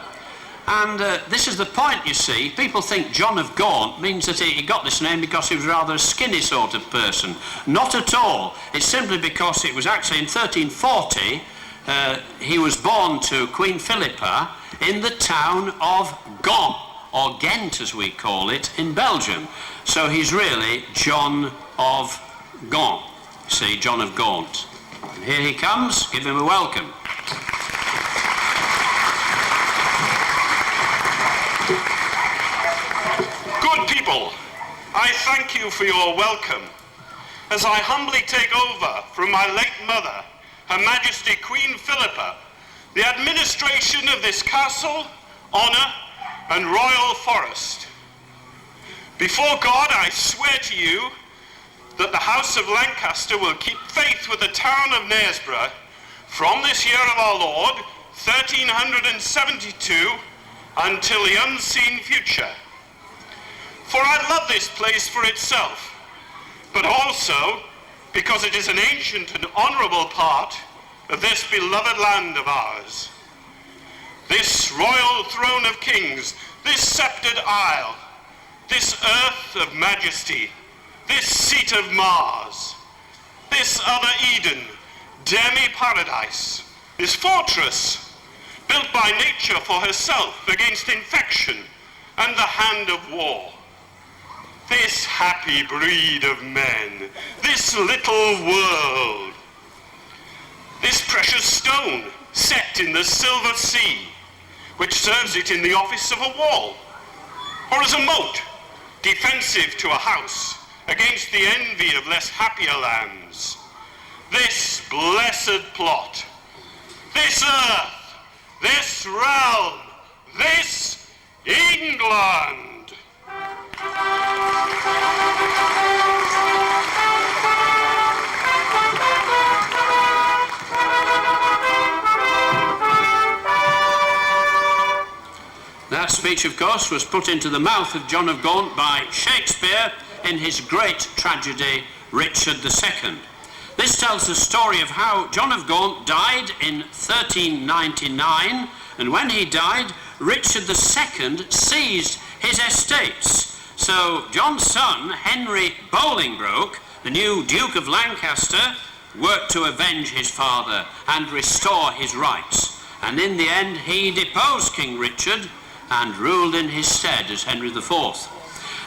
And this is the point, you see. People think John of Gaunt means that he got this name because he was rather a skinny sort of person. Not at all. It's simply because it was actually in 1340 he was born to Queen Philippa in the town of Gaunt, or Ghent as we call it, in Belgium. So he's really John of Gaunt. See, John of Gaunt. And here he comes. Give him a welcome. Good people, I thank you for your welcome as I humbly take over from my late mother, Her Majesty Queen Philippa, the administration of this castle, honour and royal forest. Before God, I swear to you that the House of Lancaster will keep faith with the town of Knaresborough from this year of our Lord, 1372, until the unseen future. For I love this place for itself, but also because it is an ancient and honourable part of this beloved land of ours. This royal throne of kings, this sceptred isle, this earth of majesty, this seat of Mars, this other Eden, demi-paradise, this fortress, built by nature for herself against infection and the hand of war. This happy breed of men, this little world, this precious stone set in the silver sea, which serves it in the office of a wall, or as a moat, defensive to a house against the envy of less happier lands. This blessed plot, this earth, this realm, this England. That speech, of course, was put into the mouth of John of Gaunt by Shakespeare in his great tragedy, Richard II. This tells the story of how John of Gaunt died in 1399, and when he died, Richard II seized his estates. So John's son, Henry Bolingbroke, the new Duke of Lancaster, worked to avenge his father and restore his rights. And in the end, he deposed King Richard and ruled in his stead as Henry IV.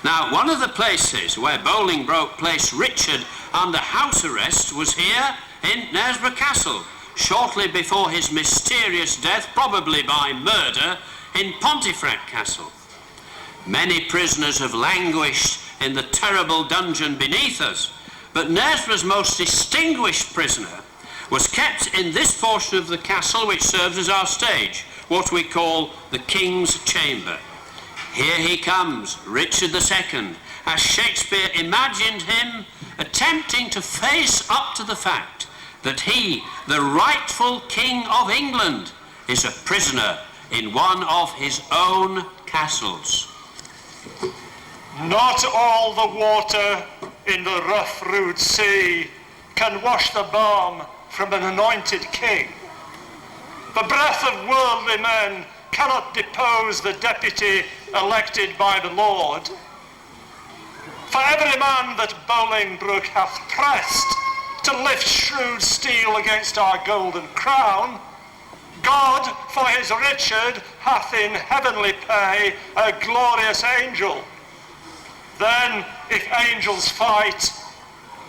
Now, one of the places where Bolingbroke placed Richard under house arrest was here in Knaresborough Castle, shortly before his mysterious death, probably by murder, in Pontefract Castle. Many prisoners have languished in the terrible dungeon beneath us, but Knaresborough's most distinguished prisoner was kept in this portion of the castle which serves as our stage, what we call the King's Chamber. Here he comes, Richard II, as Shakespeare imagined him, attempting to face up to the fact that he, the rightful King of England, is a prisoner in one of his own castles. Not all the water in the rough, rude sea can wash the balm from an anointed king. The breath of worldly men cannot depose the deputy elected by the Lord. For every man that Bolingbroke hath pressed to lift shrewd steel against our golden crown, God for his Richard hath in heavenly pay a glorious angel. Then, if angels fight,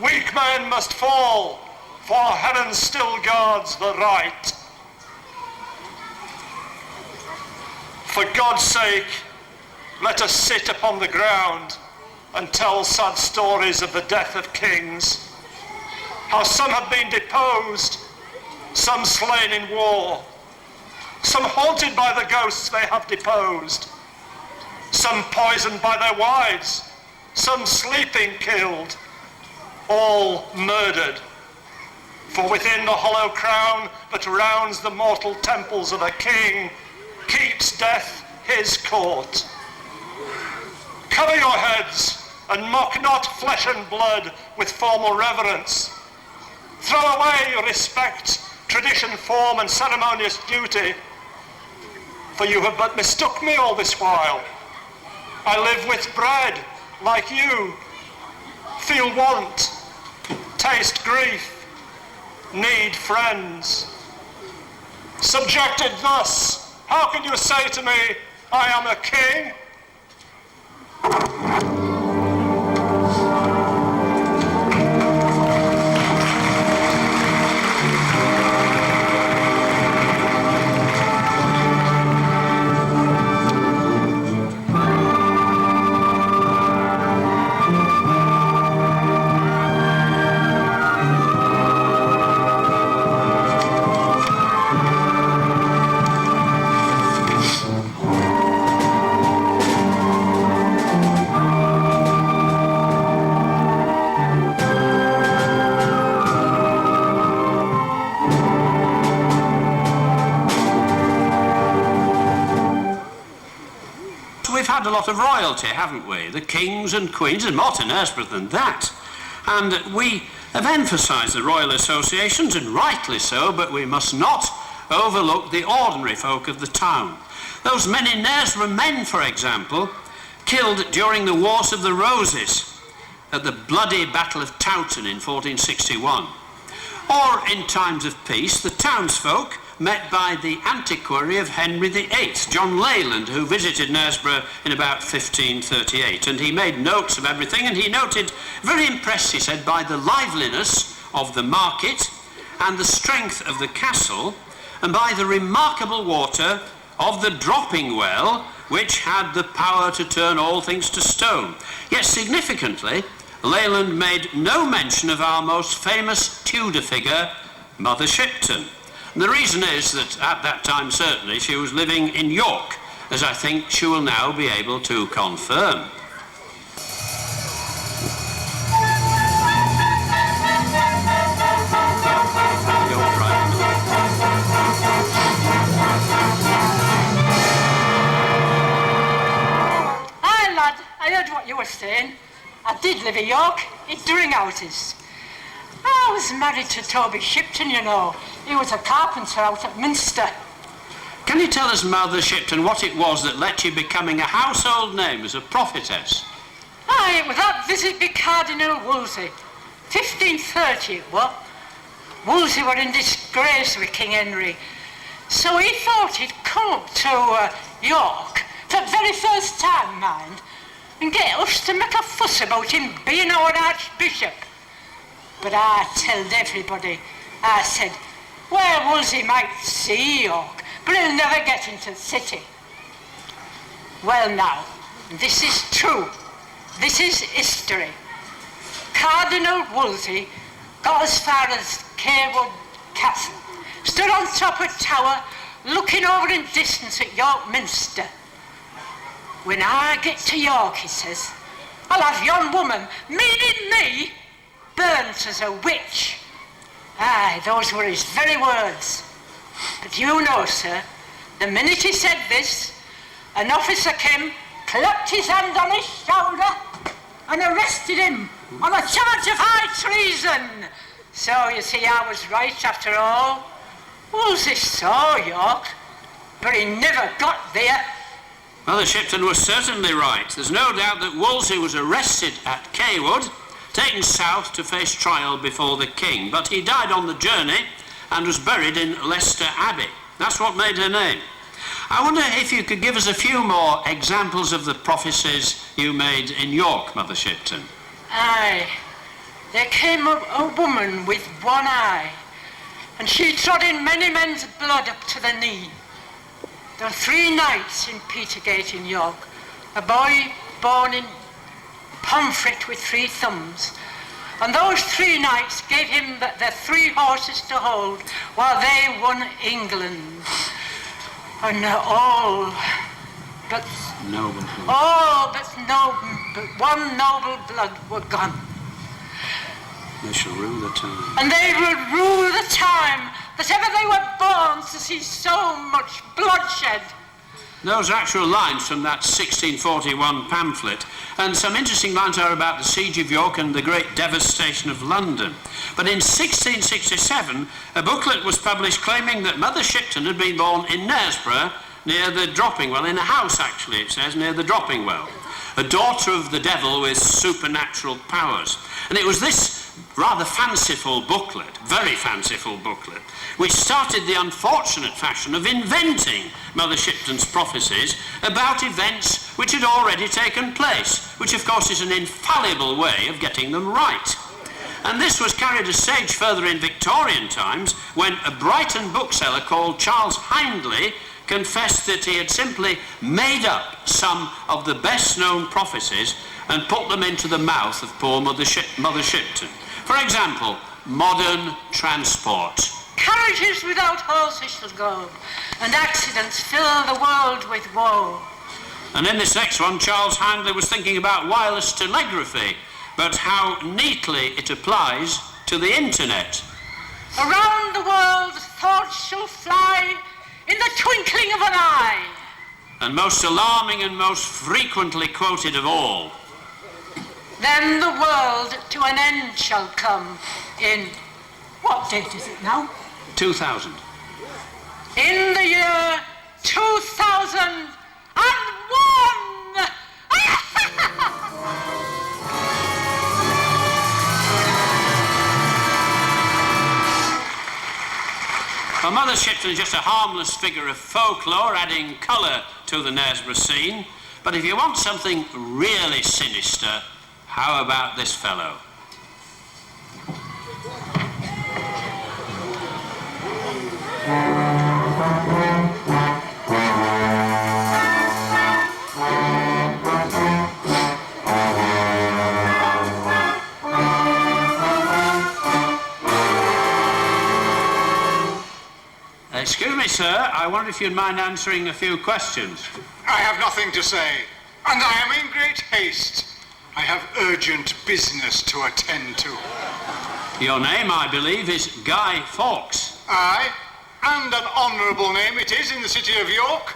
weak men must fall, for heaven still guards the right. For God's sake, let us sit upon the ground and tell sad stories of the death of kings, how some have been deposed, some slain in war, some haunted by the ghosts they have deposed, some poisoned by their wives, some sleeping killed, all murdered. For within the hollow crown that rounds the mortal temples of a king keeps death his court. Cover your heads and mock not flesh and blood with formal reverence. Throw away respect, tradition, form and ceremonious duty, for you have but mistook me all this while. I live with bread like you, feel want, taste grief, need friends. Subjected thus, how can you say to me, I am a king? Had a lot of royalty, haven't we? The kings and queens, and more to Knaresborough than that. And we have emphasised the royal associations, and rightly so, but we must not overlook the ordinary folk of the town. Those many Knaresborough men, for example, killed during the Wars of the Roses at the bloody Battle of Towton in 1461. Or in times of peace, the townsfolk met by the antiquary of Henry VIII, John Leyland, who visited Knaresborough in about 1538, and he made notes of everything, and he noted, very impressed, he said, by the liveliness of the market and the strength of the castle, and by the remarkable water of the dropping well, which had the power to turn all things to stone. Yet significantly, Leyland made no mention of our most famous Tudor figure, Mother Shipton. And the reason is that at that time, certainly, she was living in York, as I think she will now be able to confirm. Hi, lad. I heard what you were saying. I did live in York, in Duringhouses. I was married to Toby Shipton, you know. He was a carpenter out at Minster. Can you tell us, Mother Shipton, what it was that let you becoming a household name as a prophetess? Aye, it was that visit by Cardinal Wolsey. 1530 it was. Wolsey were in disgrace with King Henry. So he thought he'd come up to York, for the very first time, mind, and get us to make a fuss about him being our Archbishop. But I told everybody, I said, well, Wolsey might see York, but he'll never get into the city. Well now, this is true. this is history. Cardinal Wolsey got as far as Cawood Castle, stood on top of a tower, looking over in distance at York Minster. When I get to York, he says, I'll have yon woman, meaning me, burnt as a witch. Aye, those were his very words. But you know, sir, the minute he said this, an officer came, clapped his hand on his shoulder, and arrested him on a charge of high treason. So, you see, I was right after all. Wolsey saw York, but he never got there. Mother Shipton was certainly right. There's no doubt that Wolsey was arrested at Cawood, taken south to face trial before the king, but he died on the journey and was buried in Leicester Abbey. That's what made her name. I wonder if you could give us a few more examples of the prophecies you made in York, Mother Shipton. Aye, there came a woman with one eye, and she trod in many men's blood up to the knee. There were 3 knights in Petergate in York, a boy born in Pomfret with 3 thumbs, and those 3 knights gave him their 3 horses to hold while they won England. And all but one noble blood were gone. They shall rule the time. And they will rule the time that ever they were born to see so much bloodshed. Those are actual lines from that 1641 pamphlet, and some interesting lines are about the siege of York and the great devastation of London. But in 1667, a booklet was published claiming that Mother Shipton had been born in Knaresborough, near the Dropping Well, in a house actually, it says, near the Dropping Well, a daughter of the devil with supernatural powers. And it was this rather fanciful booklet, very fanciful booklet, which started the unfortunate fashion of inventing Mother Shipton's prophecies about events which had already taken place, which of course is an infallible way of getting them right. And this was carried a stage further in Victorian times when a Brighton bookseller called Charles Hindley confessed that he had simply made up some of the best-known prophecies and put them into the mouth of poor Mother Shipton. For example, modern transport. Carriages without horses shall go, and accidents fill the world with woe. And in this next one, Charles Hindley was thinking about wireless telegraphy, but how neatly it applies to the internet. Around the world thoughts shall fly in the twinkling of an eye. And most alarming and most frequently quoted of all. Then the world to an end shall come in, what date is it now? 2000. In the year 2001! Well, Mother Shipton is just a harmless figure of folklore, adding colour to the Knaresborough scene. But if you want something really sinister, how about this fellow? Excuse me, sir, I wonder if you'd mind answering a few questions. I have nothing to say, and I am in great haste. I have urgent business to attend to. Your name, I believe, is Guy Fawkes. Aye, and an honourable name it is in the city of York.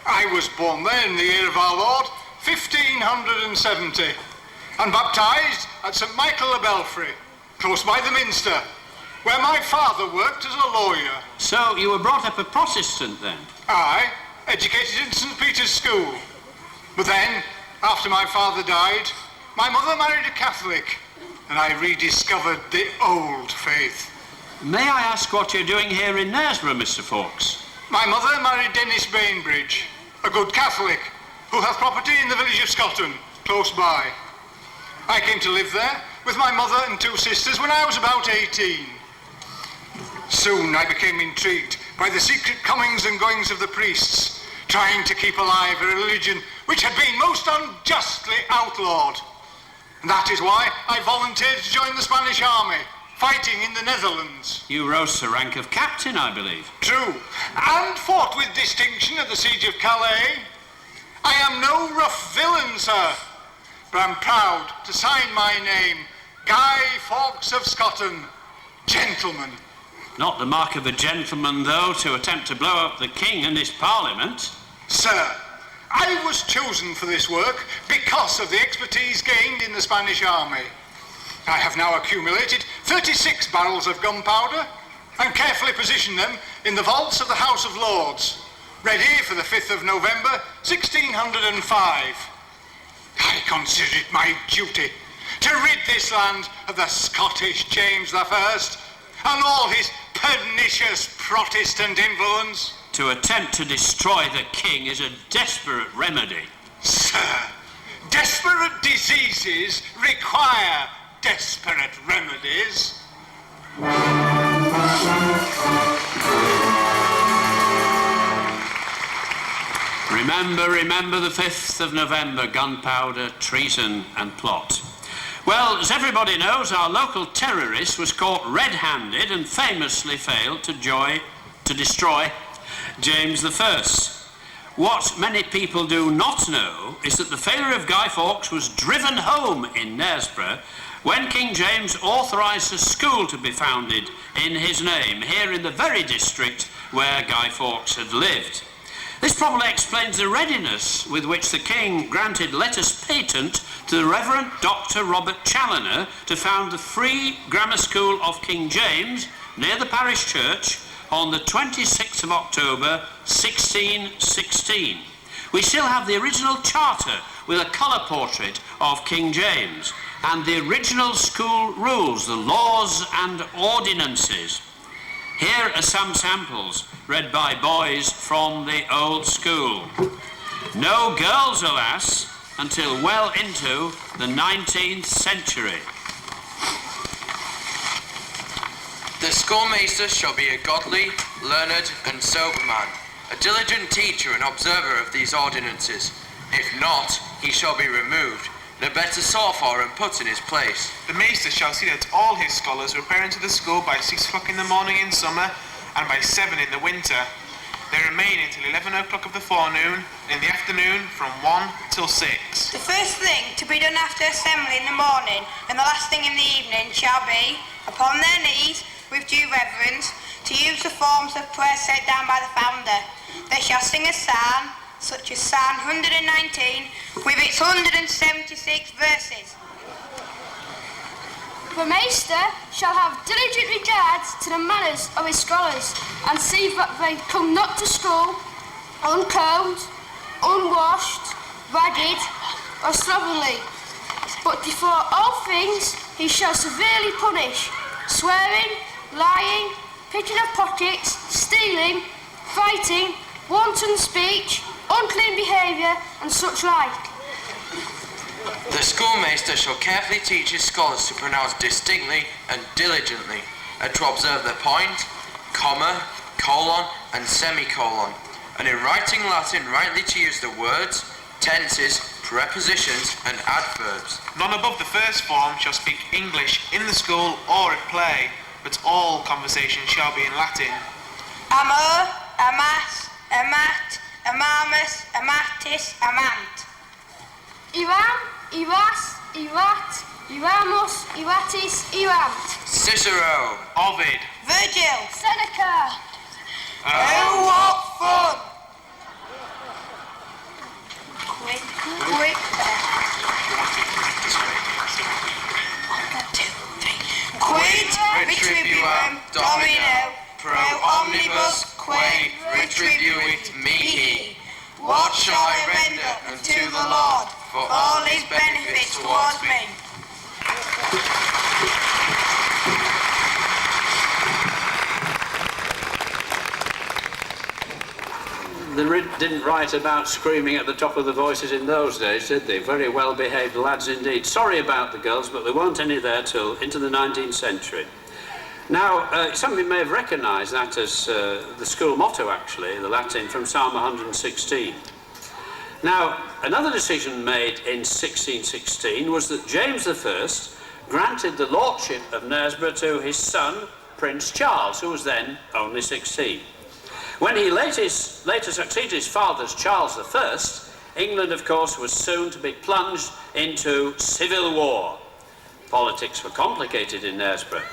I was born there in the year of our Lord, 1570, and baptised at St Michael the Belfry, close by the Minster, where my father worked as a lawyer. So you were brought up a Protestant then? Aye, educated in St Peter's School. But then, after my father died, my mother married a Catholic, and I rediscovered the old faith. May I ask what you're doing here in Knaresborough, Mr Fawkes? My mother married Dennis Bainbridge, a good Catholic, who hath property in the village of Scotton, close by. I came to live there with my mother and 2 sisters when I was about 18. Soon I became intrigued by the secret comings and goings of the priests, trying to keep alive a religion which had been most unjustly outlawed. And that is why I volunteered to join the Spanish army, fighting in the Netherlands. You rose to rank of captain, I believe. True, and fought with distinction at the siege of Calais. I am no rough villain, sir, but I'm proud to sign my name, Guy Fawkes of Scotland, gentleman. Not the mark of a gentleman, though, to attempt to blow up the king and his parliament. Sir, I was chosen for this work because of the expertise gained in the Spanish army. I have now accumulated 36 barrels of gunpowder and carefully positioned them in the vaults of the House of Lords, ready for the 5th of November, 1605. I consider it my duty to rid this land of the Scottish James I and all his pernicious Protestant influence. To attempt to destroy the king is a desperate remedy. Sir, desperate diseases require desperate remedies. Remember the 5th of November, gunpowder, treason and plot. Well, as everybody knows, our local terrorist was caught red-handed and famously failed to destroy James I. What many people do not know is that the failure of Guy Fawkes was driven home in Knaresborough when King James authorised a school to be founded in his name, here in the very district where Guy Fawkes had lived. This probably explains the readiness with which the King granted letters patent to the Reverend Dr. Robert Challoner to found the Free Grammar School of King James near the parish church on the 26th of October 1616. We still have the original charter with a colour portrait of King James and the original school rules, the laws and ordinances. Here are some samples read by boys from the old school. No girls, alas, until well into the 19th century. The schoolmaster shall be a godly, learned and sober man, a diligent teacher and observer of these ordinances. If not, he shall be removed, and a better sought for and put in his place. The maester shall see that all his scholars repair into the school by 6 o'clock in the morning in summer and by 7 in the winter. They remain until 11 o'clock of the forenoon, and in the afternoon from 1 till 6. The first thing to be done after assembly in the morning and the last thing in the evening shall be, upon their knees, with due reverence, to use the forms of prayer set down by the founder. They shall sing a psalm, such as Psalm 119, with its 176 verses. The maester shall have diligent regard to the manners of his scholars, and see that they come not to school uncombed, unwashed, ragged, or slovenly. But before all things he shall severely punish swearing, lying, picking of pockets, stealing, fighting, wanton speech, unclean behaviour, and such like. The schoolmaster shall carefully teach his scholars to pronounce distinctly and diligently, and to observe the point, comma, colon, and semicolon, and in writing Latin rightly to use the words, tenses, prepositions, and adverbs. None above the first form shall speak English in the school or at play, but all conversation shall be in Latin. Amor, amas, amat, amamus, amatis, amant. Iram, Iras, Irat, Iramus, Iratis, Irant. Cicero. Ovid. Virgil. Seneca. Oh, what fun! Quick. 1, 2, 3. Quid retribuum domino pro omnibus quae retribuit mihi. What shall I render unto the Lord for all his benefits towards me? They didn't write about screaming at the top of the voices in those days, did they? Very well-behaved lads indeed. Sorry about the girls, but there weren't any there till into the 19th century. Now, some of you may have recognised that as the school motto, actually, the Latin from Psalm 116. Now, Another decision made in 1616 was that James I granted the lordship of Knaresborough to his son, Prince Charles, who was then only 16. When he later succeeded his father as Charles I, England, of course, was soon to be plunged into civil war. Politics were complicated in Knaresborough.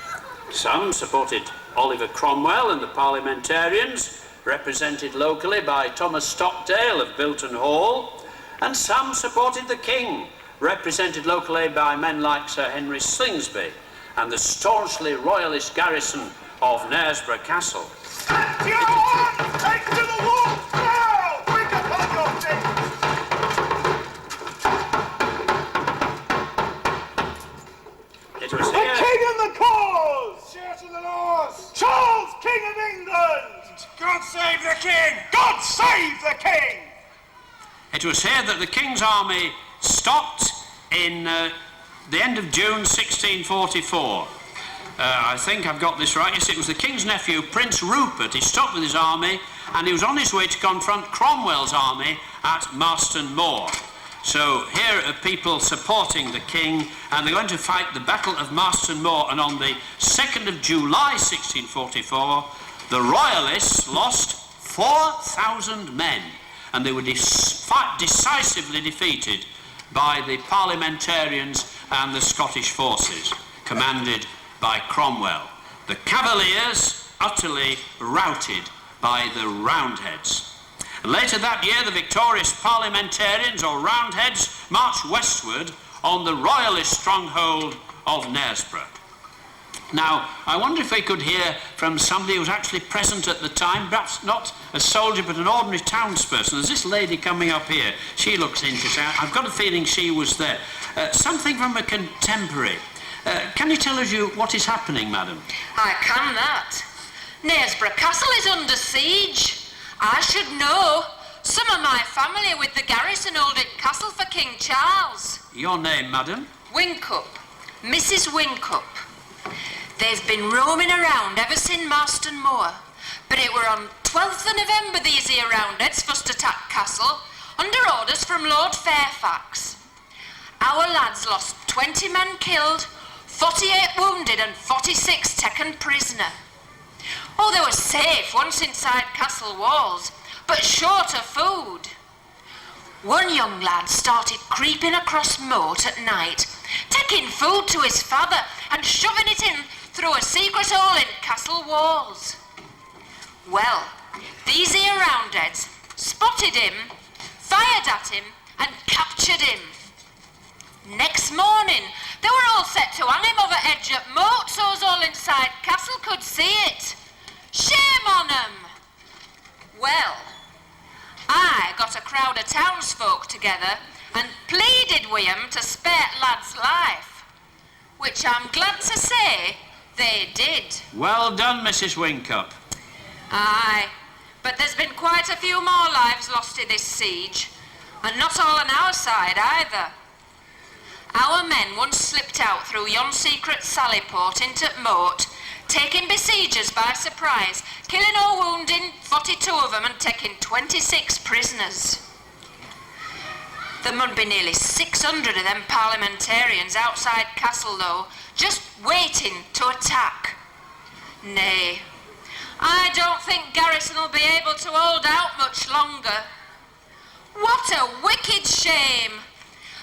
Some supported Oliver Cromwell and the parliamentarians, represented locally by Thomas Stockdale of Bilton Hall, and some supported the king, represented locally by men like Sir Henry Slingsby and the staunchly royalist garrison of Knaresborough Castle. Stand your arms! Take to the wall! Now! Bring upon your feet! It was the here... king and the cause! Cheer to the laws! Charles, King of England! God save the king! God save the king! It was here that the king's army stopped in the end of June 1644. I think I've got this right. Yes, it was the king's nephew, Prince Rupert. He stopped with his army and he was on his way to confront Cromwell's army at Marston Moor. So here are people supporting the king, and they're going to fight the Battle of Marston Moor, and on the 2nd of July 1644, the Royalists lost 4,000 men, and they were decisively defeated by the parliamentarians and the Scottish forces, commanded by Cromwell. The Cavaliers utterly routed by the Roundheads. Later that year, the victorious parliamentarians, or Roundheads, marched westward on the royalist stronghold of Knaresborough. Now, I wonder if we could hear from somebody who was actually present at the time, perhaps not a soldier but an ordinary townsperson. There's this lady coming up here. She looks interesting. I've got a feeling she was there. Something from a contemporary. Can you tell us what is happening, madam? I can that. Knaresborough Castle is under siege. I should know. Some of my family with the garrison hold it castle for King Charles. Your name, madam? Whincup. Mrs. Whincup. They've been roaming around ever since Marston Moor. But it were on 12th of November these here Roundheads first attacked castle, under orders from Lord Fairfax. Our lads lost 20 men killed, 48 wounded and 46 taken prisoner. Oh, they were safe once inside castle walls, but short of food. One young lad started creeping across moat at night, taking food to his father and shoving it in through a secret hole in castle walls. Well, these here Roundheads spotted him, fired at him and captured him. Next morning, they were all set to hang him over edge at moat so as all inside castle could see it. Shame on 'em! Well, I got a crowd of townsfolk together and pleaded with 'em to spare lad's life, which I'm glad to say they did. Well done, Mrs. Whincup. Aye, but there's been quite a few more lives lost in this siege, and not all on our side either. Our men once slipped out through yon secret sally port into moat, taking besiegers by surprise, killing or wounding 42 of them and taking 26 prisoners. There must be nearly 600 of them parliamentarians outside castle though, just waiting to attack. Nay, I don't think garrison will be able to hold out much longer. What a wicked shame!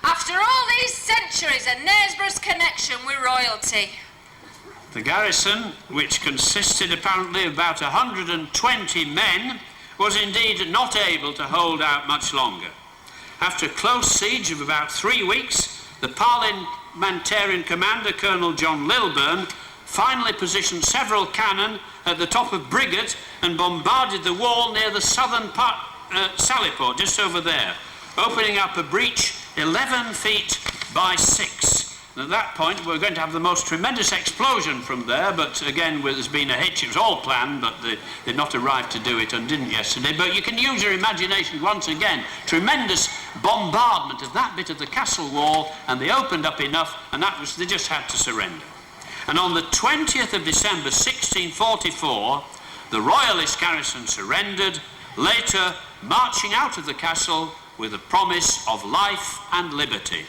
After all these centuries of Knaresborough's connection with royalty. The garrison, which consisted apparently of about 120 men, was indeed not able to hold out much longer. After a close siege of about 3 weeks, the parliamentarian commander, Colonel John Lilburne, finally positioned several cannon at the top of Brigantes and bombarded the wall near the southern sally port, just over there, opening up a breach 11 feet by 6. And at that point, we're going to have the most tremendous explosion from there, but again, there's been a hitch. It was all planned, but they'd not arrived to do it and didn't yesterday. But you can use your imagination once again. Tremendous bombardment of that bit of the castle wall, and they opened up enough, and they just had to surrender. And on the 20th of December 1644, the royalist garrison surrendered, later marching out of the castle with a promise of life and liberty.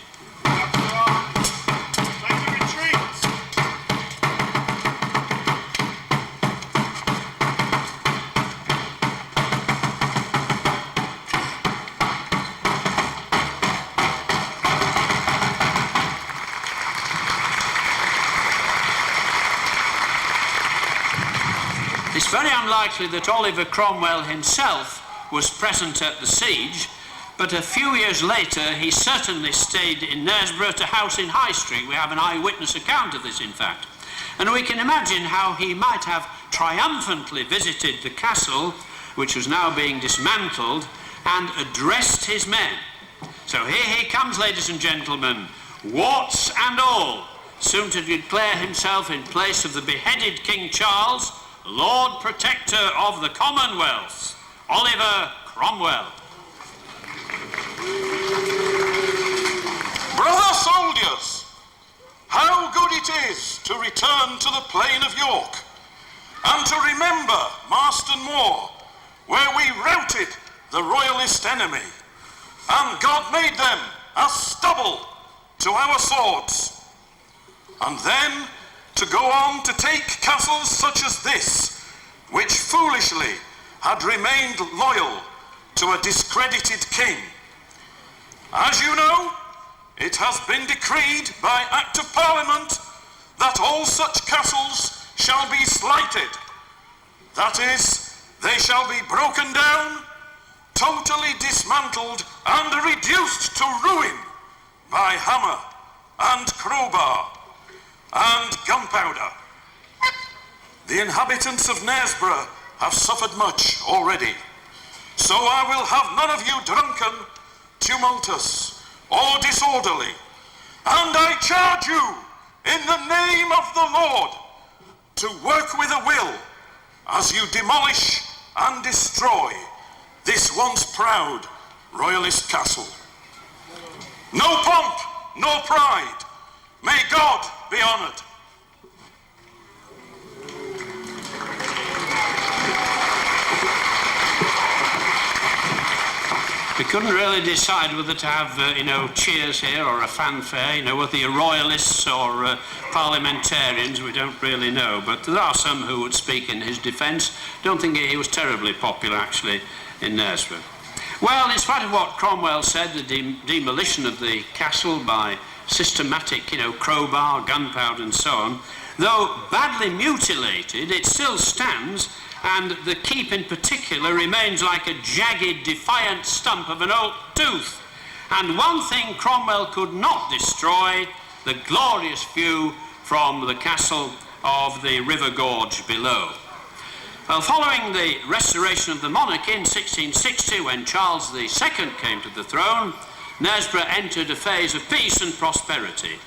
It's very unlikely that Oliver Cromwell himself was present at the siege, but a few years later he certainly stayed in Knaresborough to house in High Street. We have an eyewitness account of this, in fact. And we can imagine how he might have triumphantly visited the castle, which was now being dismantled, and addressed his men. So here he comes, ladies and gentlemen, warts and all, soon to declare himself in place of the beheaded King Charles, Lord Protector of the Commonwealth, Oliver Cromwell. Brother soldiers, how good it is to return to the plain of York and to remember Marston Moor, where we routed the royalist enemy, and God made them as stubble to our swords. And then to go on to take castles such as this, which foolishly had remained loyal to a discredited king. As you know, it has been decreed by Act of Parliament that all such castles shall be slighted. That is, they shall be broken down, totally dismantled and reduced to ruin by hammer and crowbar and gunpowder. The inhabitants of Knaresborough have suffered much already, so I will have none of you drunken, tumultuous, or disorderly, and I charge you in the name of the Lord to work with a will as you demolish and destroy this once proud royalist castle. No pomp, no pride. May God be honoured. We couldn't really decide whether to have, cheers here or a fanfare, whether you're royalists or parliamentarians, we don't really know. But there are some who would speak in his defence. Don't think he was terribly popular, actually, in Knaresborough. Well, in spite of what Cromwell said, the demolition of the castle by systematic, crowbar, gunpowder and so on, though badly mutilated, it still stands, and the keep in particular remains like a jagged, defiant stump of an oak tooth. And one thing Cromwell could not destroy, the glorious view from the castle of the River Gorge below. Well, following the restoration of the monarchy in 1660, when Charles II came to the throne, Knaresborough entered a phase of peace and prosperity,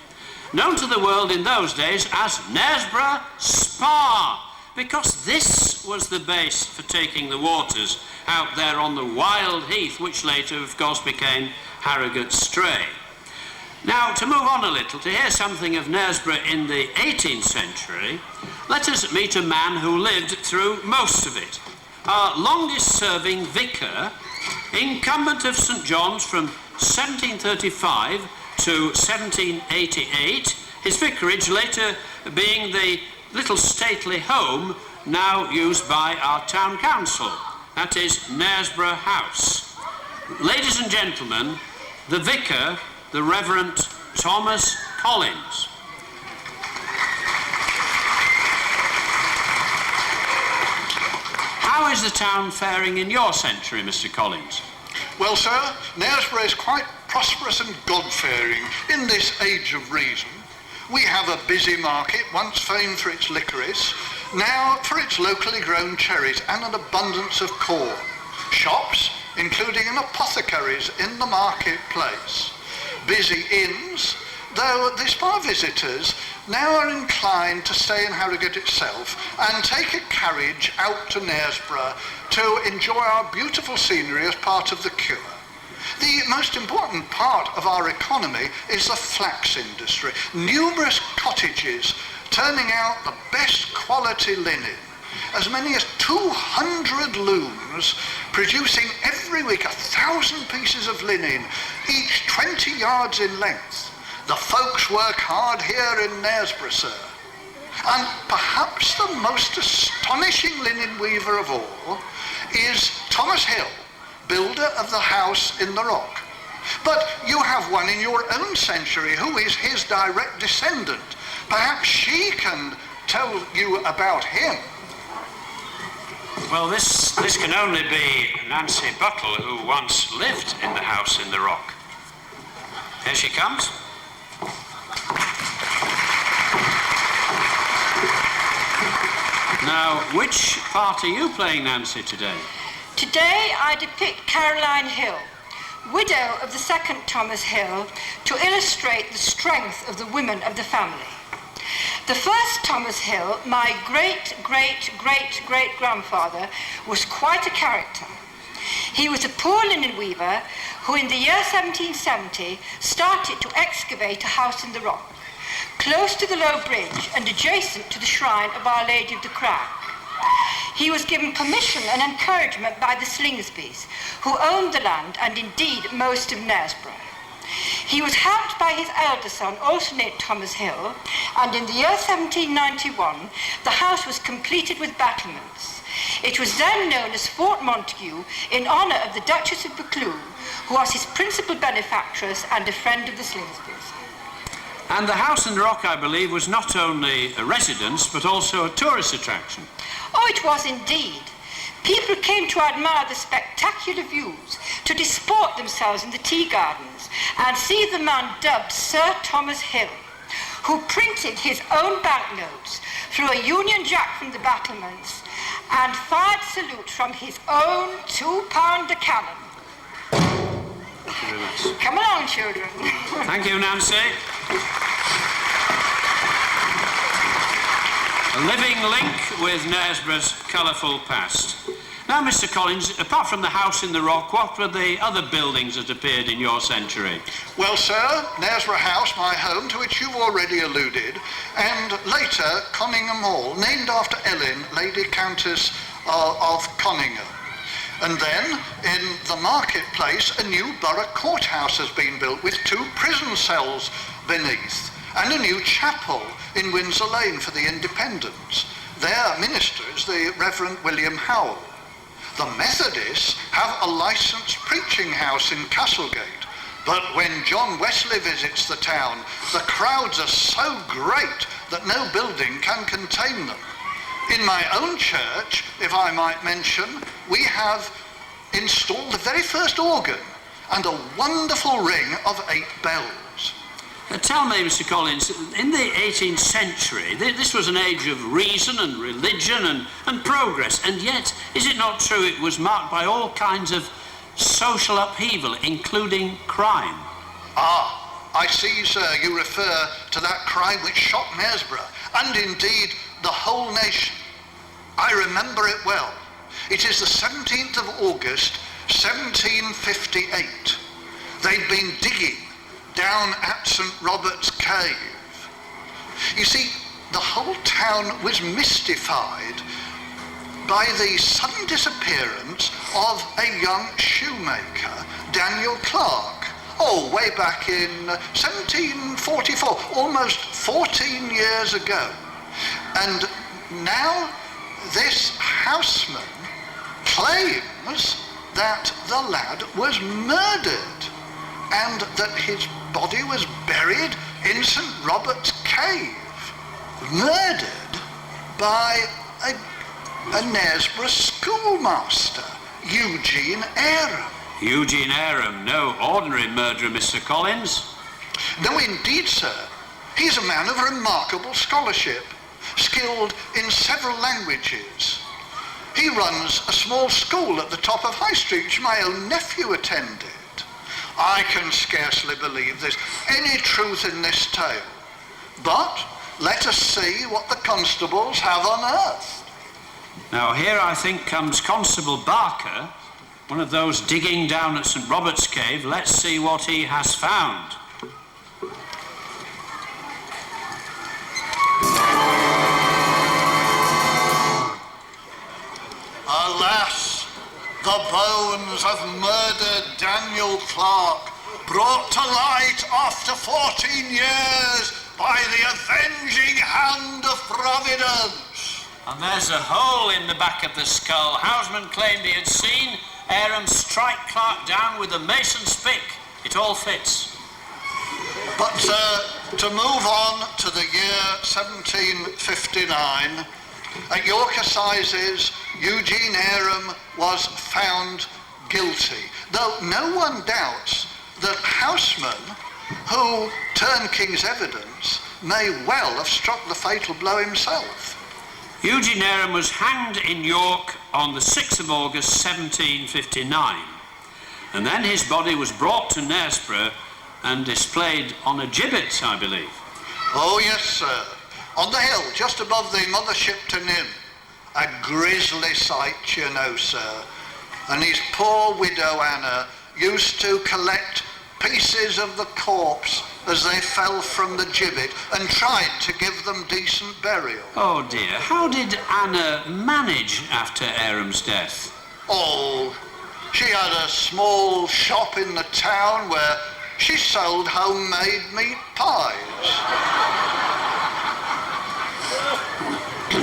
known to the world in those days as Knaresborough Spa, because this was the base for taking the waters out there on the wild heath, which later, of course, became Harrogate Stray. Now, to move on a little, to hear something of Knaresborough in the 18th century, let us meet a man who lived through most of it. Our longest-serving vicar, incumbent of St John's from 1735 to 1788, his vicarage later being the little stately home now used by our town council. That is Knaresborough House. Ladies and gentlemen, the vicar, the Reverend Thomas Collins. How is the town faring in your century, Mr. Collins? Well, sir, Knaresborough is quite prosperous and God-fearing in this age of reason. We have a busy market, once famed for its licorice, now for its locally grown cherries and an abundance of corn. Shops, including an apothecary's in the marketplace. Busy inns, though the spa visitors now are inclined to stay in Harrogate itself and take a carriage out to Knaresborough to enjoy our beautiful scenery as part of the cure. The most important part of our economy is the flax industry. Numerous cottages turning out the best quality linen, as many as 200 looms, producing every week 1,000 pieces of linen, each 20 yards in length. The folks work hard here in Knaresborough, sir. And perhaps the most astonishing linen weaver of all is Thomas Hill, builder of the house in the rock. But you have one in your own century who is his direct descendant. Perhaps she can tell you about him. Well, this can only be Nancy Buttle, who once lived in the house in the rock. Here she comes. Now, which part are you playing, Nancy, today? Today I depict Caroline Hill, widow of the second Thomas Hill, to illustrate the strength of the women of the family. The first Thomas Hill, my great-great-great-great-grandfather, was quite a character. He was a poor linen weaver who in the year 1770 started to excavate a house in the rock, close to the low bridge and adjacent to the shrine of Our Lady of the Crag. He was given permission and encouragement by the Slingsbys, who owned the land and indeed most of Knaresborough. He was helped by his elder son, also named Thomas Hill, and in the year 1791 the house was completed with battlements. It was then known as Fort Montague in honour of the Duchess of Buccleuch, who was his principal benefactress and a friend of the Slingsbys. And the house in the rock, I believe, was not only a residence but also a tourist attraction. Oh, it was indeed. People came to admire the spectacular views, to disport themselves in the tea gardens, and see the man dubbed Sir Thomas Hill, who printed his own banknotes, threw a Union Jack from the battlements, and fired salute from his own 2-pounder cannon. Thank you very much. Come along, children. Thank you, Nancy. A living link with Knaresborough's colourful past. Now, Mr. Collins, apart from the house in the rock, what were the other buildings that appeared in your century? Well, sir, Knaresborough House, my home, to which you've already alluded, and later Conyngham Hall, named after Ellen, Lady Countess of Conyngham. And then, in the marketplace, a new borough courthouse has been built with 2 prison cells beneath, and a new chapel in Windsor Lane for the Independents. Their minister is the Reverend William Howell. The Methodists have a licensed preaching house in Castlegate, but when John Wesley visits the town, the crowds are so great that no building can contain them. In my own church, if I might mention, we have installed the very first organ and a wonderful ring of 8 bells. Tell me, Mr. Collins, in the 18th century, this was an age of reason and religion and progress, and yet, is it not true it was marked by all kinds of social upheaval, including crime? Ah, I see, sir, you refer to that crime which shocked Knaresborough, and indeed the whole nation. I remember it well. It is the 17th of August, 1758. They'd been digging down at St. Robert's Cave. You see, the whole town was mystified by the sudden disappearance of a young shoemaker, Daniel Clark. Oh, way back in 1744, almost 14 years ago. And now this houseman claims that the lad was murdered and that his body was buried in St. Robert's Cave. Murdered by a Knaresborough schoolmaster, Eugene Aram. Eugene Aram, no ordinary murderer, Mr. Collins. No, indeed, sir. He's a man of remarkable scholarship, skilled in several languages. He runs a small school at the top of High Street, which my own nephew attended. I can scarcely believe there's any truth in this tale. But let us see what the constables have unearthed. Now here, I think, comes Constable Barker, one of those digging down at St. Robert's Cave. Let's see what he has found. the bones of murdered Daniel Clark, brought to light after 14 years by the avenging hand of Providence. And there's a hole in the back of the skull. Houseman claimed he had seen Aram strike Clark down with a mason's pick. It all fits. But to move on to the year 1759, at York Assizes, Eugene Aram was found guilty, though no one doubts that Houseman, who turned King's evidence, may well have struck the fatal blow himself. Eugene Aram was hanged in York on the 6th of August 1759, and then his body was brought to Knaresborough and displayed on a gibbet, I believe. Oh yes, sir. On the hill, just above the Mother Shipton Inn. A grisly sight, you know, sir. And his poor widow Anna used to collect pieces of the corpse as they fell from the gibbet and tried to give them decent burial. Oh dear, how did Anna manage after Aram's death? Oh, she had a small shop in the town where she sold homemade meat pies.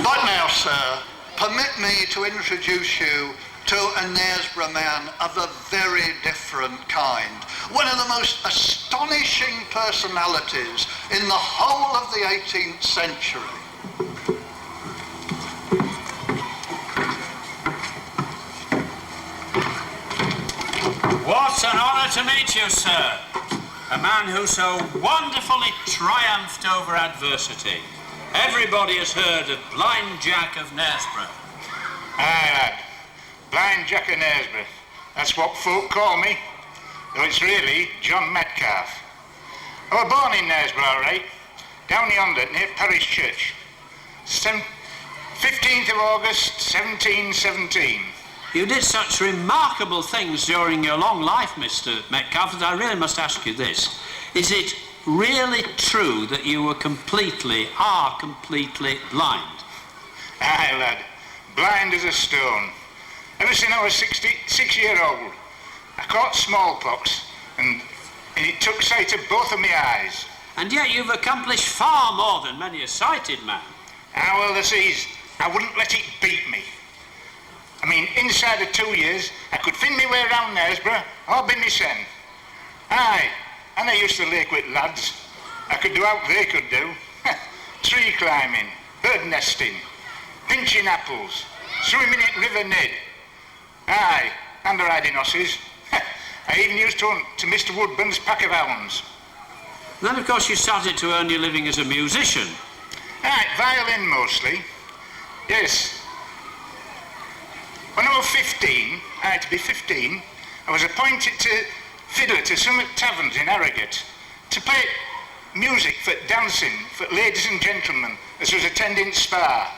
But now, sir, permit me to introduce you to a Knaresborough man of a very different kind. One of the most astonishing personalities in the whole of the 18th century. What an honour to meet you, sir. A man who so wonderfully triumphed over adversity. Everybody has heard of Blind Jack of Knaresborough. Aye, lad. Blind Jack of Knaresborough. That's what folk call me. Though it's really John Metcalfe. I was born in Knaresborough, all right. Down yonder, near Parish Church. 15th of August, 1717. You did such remarkable things during your long life, Mr. Metcalfe, that I really must ask you this. Is it really true that you were completely blind? Aye, lad. Blind as a stone. Ever since I was 6-year-old. I caught smallpox and it took sight of both of my eyes. And yet you've accomplished far more than many a sighted man. Ah, well, the seas, I wouldn't let it beat me. I mean, inside of 2 years, I could fin me way around Knaresborough, or be myself. Aye, and I used to lake with lads. I could do what they could do. Tree climbing, bird nesting, pinching apples, swimming in River Ned. Aye, and riding horses. I even used to hunt to Mr. Woodburn's pack of hounds. Then, of course, you started to earn your living as a musician. Aye, violin mostly. Yes. When I was 15, to be 15, I was appointed to fiddle to some taverns in Harrogate to play music for dancing for ladies and gentlemen as was attending spa.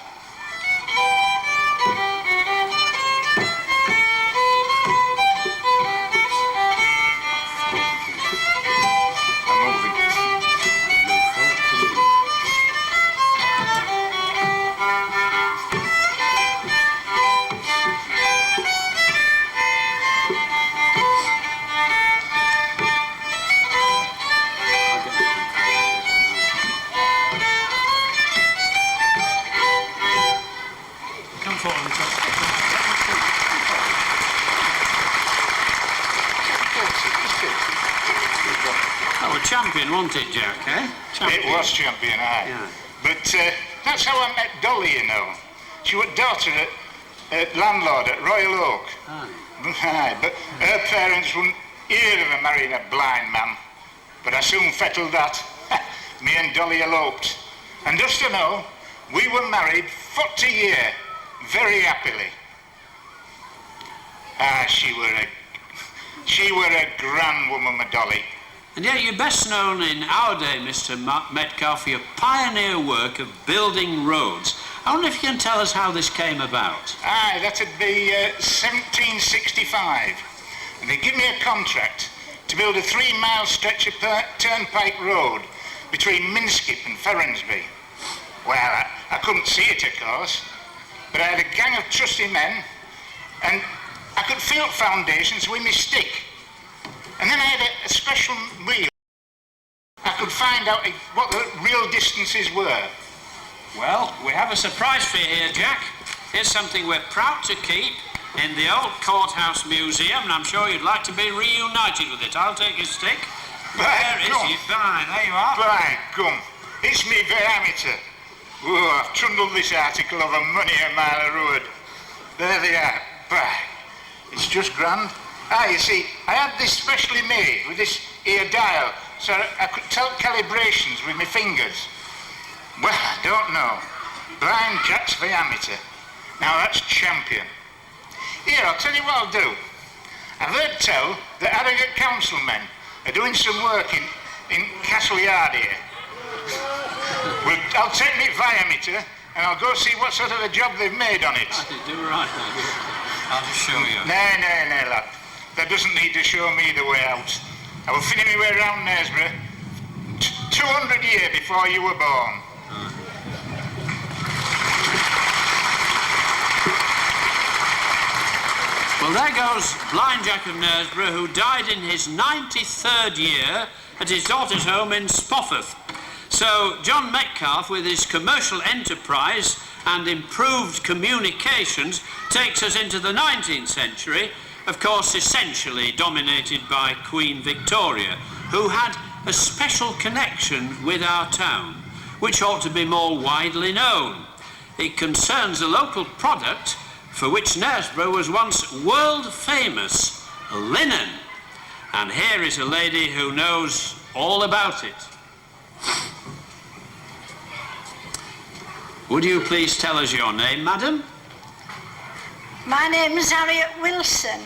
Champion, wasn't it, Jack, eh? Champion. It was champion, aye. Yeah. But that's how I met Dolly, you know. She was daughter at landlord at Royal Oak. Aye. Aye, but her parents wouldn't hear of her marrying a blind man. But I soon fettled that. Me and Dolly eloped. And just to know, we were married 40 years, very happily. Ah, she were a grand woman, my Dolly. And yet you're best known in our day, Mr. Metcalfe, for your pioneer work of building roads. I wonder if you can tell us how this came about. Aye, that'd be 1765. And they give me a contract to build a 3-mile stretch of turnpike road between Minskip and Ferrensby. Well, I couldn't see it, of course, but I had a gang of trusty men, and I could fill foundations with my stick. And then I had a special wheel. I could find out what the real distances were. Well, we have a surprise for you here, Jack. Here's something we're proud to keep in the old courthouse museum, and I'm sure you'd like to be reunited with it. I'll take your stick. Where is it? There you are. By gum, it's me diameter. Oh, I've trundled this article over many a mile of road. There they are. By, it's just grand. Ah, you see, I had this specially made with this here dial, so I could tell calibrations with my fingers. Well, I don't know. Blind Jack's diameter. Now that's champion. Here, I'll tell you what I'll do. I've heard tell that arrogant councilmen are doing some work in Castle Yard here. Well, I'll take my diameter and I'll go see what sort of a job they've made on it. Do right, I'll just show you. No, lad. That doesn't need to show me the way out. I will finish my way round Knaresborough 200 years before you were born. Well, there goes Blind Jack of Knaresborough, who died in his 93rd year at his daughter's home in Spofford. So John Metcalfe, with his commercial enterprise and improved communications, takes us into the 19th century, of course essentially dominated by Queen Victoria, who had a special connection with our town, which ought to be more widely known. It concerns a local product for which Knaresborough was once world famous, linen. And here is a lady who knows all about it. Would you please tell us your name, madam? My name is Harriet Wilson,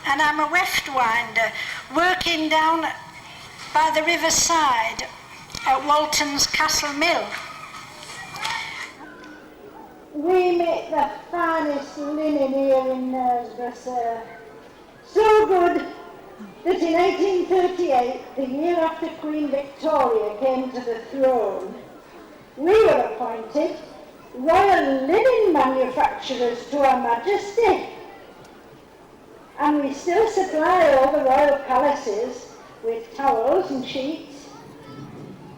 and I'm a weft winder working down by the riverside at Walton's Castle Mill. We make the finest linen here in Knaresborough, sir. So good that in 1838, the year after Queen Victoria came to the throne, we were appointed royal linen manufacturers to Her Majesty. And we still supply all the royal palaces with towels and sheets.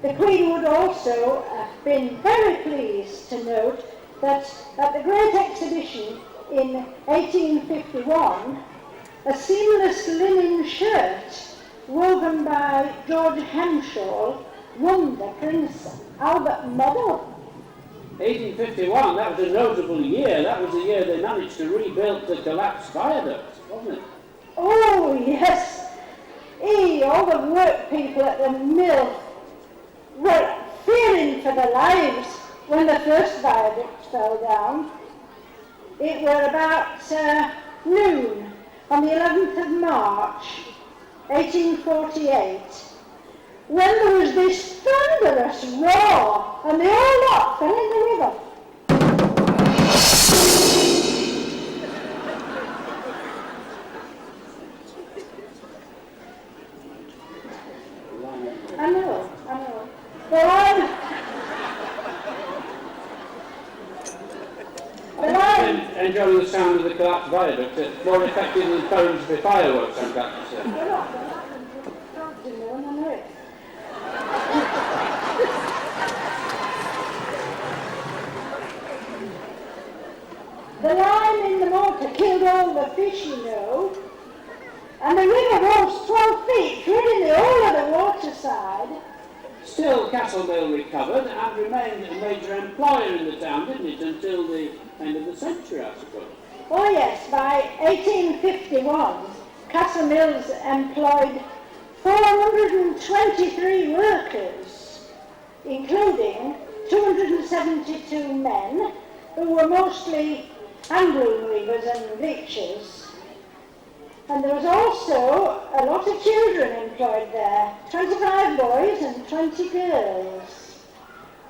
The Queen would also have been very pleased to note that at the Great Exhibition in 1851, a seamless linen shirt woven by George Henshaw won the Prince Albert Medal. 1851, that was a notable year. That was the year they managed to rebuild the collapsed viaduct, wasn't it? Oh, yes. All the work people at the mill were fearing for their lives when the first viaduct fell down. It were about noon on the 11th of March, 1848, when there was this thunderous roar and the whole lot fell in the river. I know. Enjoying the sound of the collapsed viaduct. It's more effective than phones for fireworks, I'm glad to say. The line in the motor killed all the fish, you know, and the river rose 12 feet, flooding the whole of the waterside. Still, Castle Mill recovered and remained a major employer in the town, didn't it, until the end of the century, I suppose? Oh yes, by 1851, Castle Mills employed 423 workers, including 272 men, who were mostly handloom weavers and bleachers. And there was also a lot of children employed there, 25 boys and 20 girls,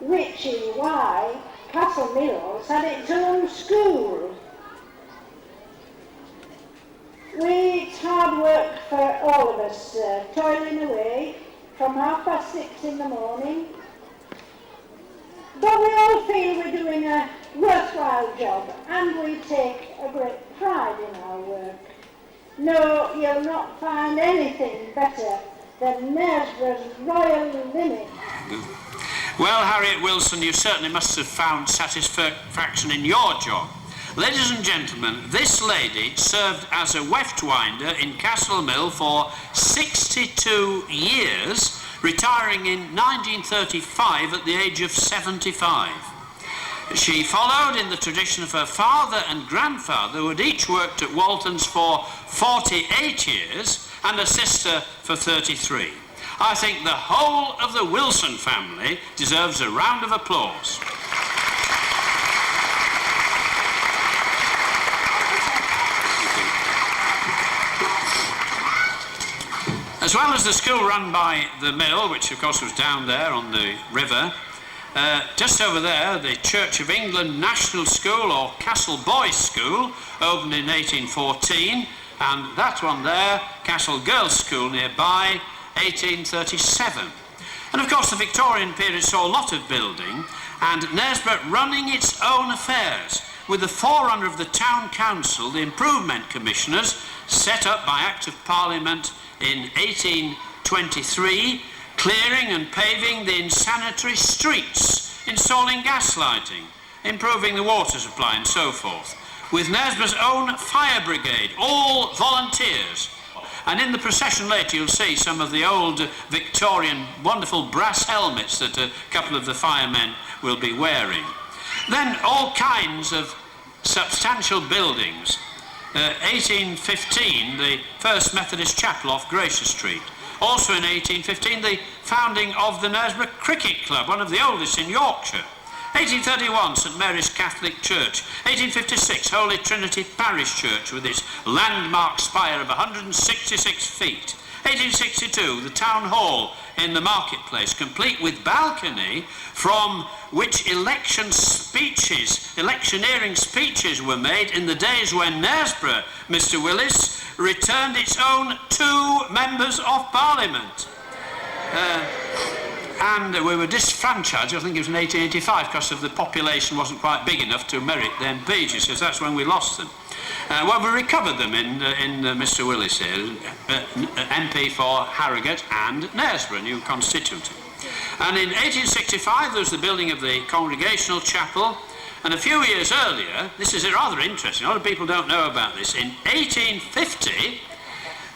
which is why Castle Mills had its own school. It's hard work for all of us, toiling away from 6:30 in the morning. But we all feel we're doing a worthwhile job, and we take a great pride in our work. No, you'll not find anything better than Knaresborough's royal linen. Well, Harriet Wilson, you certainly must have found satisfaction in your job. Ladies and gentlemen, this lady served as a weft winder in Castle Mill for 62 years, retiring in 1935 at the age of 75. She followed in the tradition of her father and grandfather, who had each worked at Walton's for 48 years, and her sister for 33. I think the whole of the Wilson family deserves a round of applause. As well as the school run by the mill, which of course was down there on the river, just over there, the Church of England National School, or Castle Boys' School, opened in 1814, and that one there, Castle Girls' School nearby, 1837. And of course the Victorian period saw a lot of building, and Knaresborough running its own affairs, with the forerunner of the Town Council, the Improvement Commissioners, set up by Act of Parliament in 1823, clearing and paving the insanitary streets, installing gas lighting, improving the water supply and so forth, with Knaresborough's own fire brigade, all volunteers. And in the procession later you'll see some of the old Victorian wonderful brass helmets that a couple of the firemen will be wearing. Then all kinds of substantial buildings. 1815, the first Methodist chapel off Gracious Street. Also in 1815, the founding of the Knaresborough Cricket Club, one of the oldest in Yorkshire. 1831, St Mary's Catholic Church. 1856, Holy Trinity Parish Church with its landmark spire of 166 feet. 1862, the Town Hall in the marketplace, complete with balcony from which electioneering speeches were made in the days when Knaresborough, Mr Willis, returned its own 2 members of Parliament. And we were disfranchised, I think it was in 1885, because of the population wasn't quite big enough to merit the MPs. He says that's when we lost them. Well, we recovered them in Mr Willis here, MP for Harrogate and Knaresborough, new constituency. And in 1865 there was the building of the Congregational Chapel, and a few years earlier, this is rather interesting, a lot of people don't know about this, in 1850,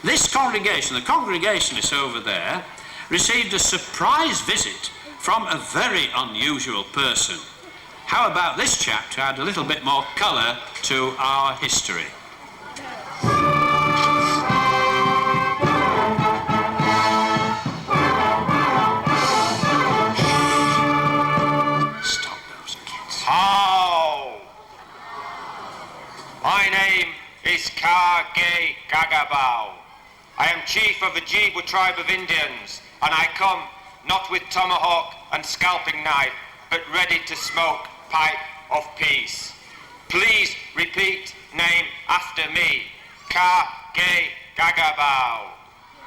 this congregation, the Congregationists over there, received a surprise visit from a very unusual person. How about this chap to add a little bit more colour to our history? Stop those kids. How? My name is Kah-ge-ga-gah-bowh. I am chief of the Ojibwa tribe of Indians, and I come not with tomahawk and scalping knife, but ready to smoke pipe of peace. Please repeat name after me. Kah-ge-ga-gah-bowh.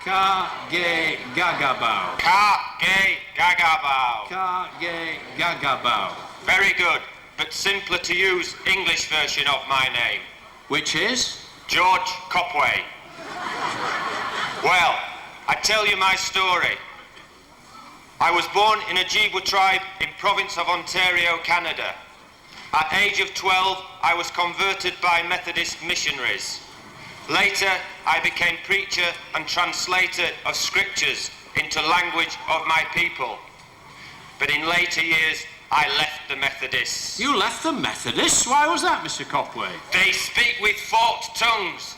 Kah-ge-ga-gah-bowh. Kah-ge-ga-gah-bowh. Kah-ge-ga-gah-bowh. Very good, but simpler to use English version of my name. Which is? George Copway. Well, I tell you my story. I was born in a Ojibwa tribe in province of Ontario, Canada. At age of 12, I was converted by Methodist missionaries. Later, I became preacher and translator of scriptures into language of my people. But in later years, I left the Methodists. You left the Methodists? Why was that, Mr Copway? They speak with forked tongues.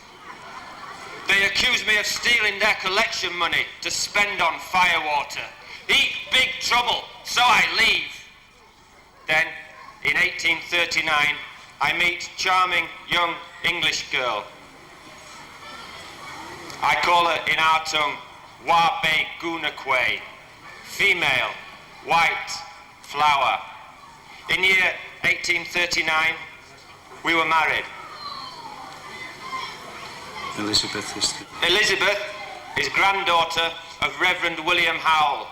They accuse me of stealing their collection money to spend on firewater. Eat big trouble, so I leave. Then, in 1839, I meet charming young English girl. I call her in our tongue, Wa-be-guna-kwe, female, white, flower. In year 1839, we were married. Elizabeth is granddaughter of Reverend William Howell,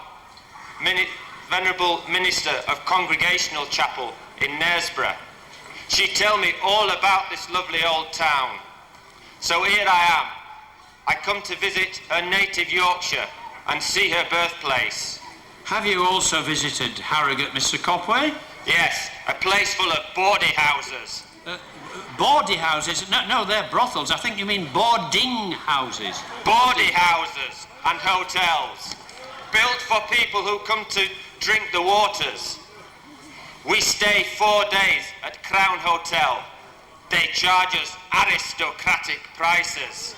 Venerable Minister of Congregational Chapel in Knaresborough. She tell me all about this lovely old town. So here I am, I come to visit her native Yorkshire and see her birthplace. Have you also visited Harrogate, Mr. Copway? Yes, a place full of bawdy houses. Bawdy houses? No, they're brothels. I think you mean boarding houses. Bawdy houses and hotels, built for people who come to drink the waters. We stay 4 days at Crown Hotel. They charge us aristocratic prices.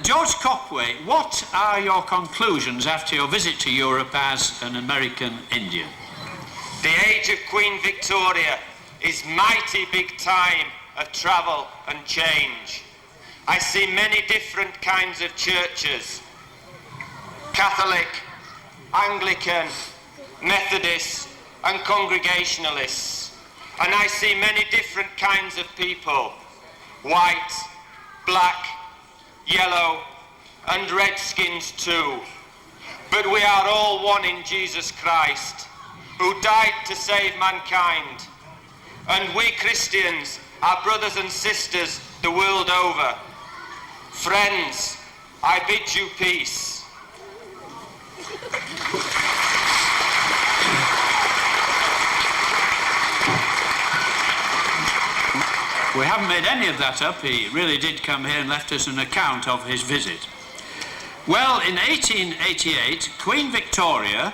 George Copway, what are your conclusions after your visit to Europe as an American Indian? The age of Queen Victoria is mighty big time of travel and change. I see many different kinds of churches. Catholic, Anglican, Methodist and Congregationalists. And I see many different kinds of people. White, black, yellow and redskins too. But we are all one in Jesus Christ, who died to save mankind. And we Christians are brothers and sisters the world over. Friends, I bid you peace. We haven't made any of that up. He really did come here and left us an account of his visit. Well, in 1888, Queen Victoria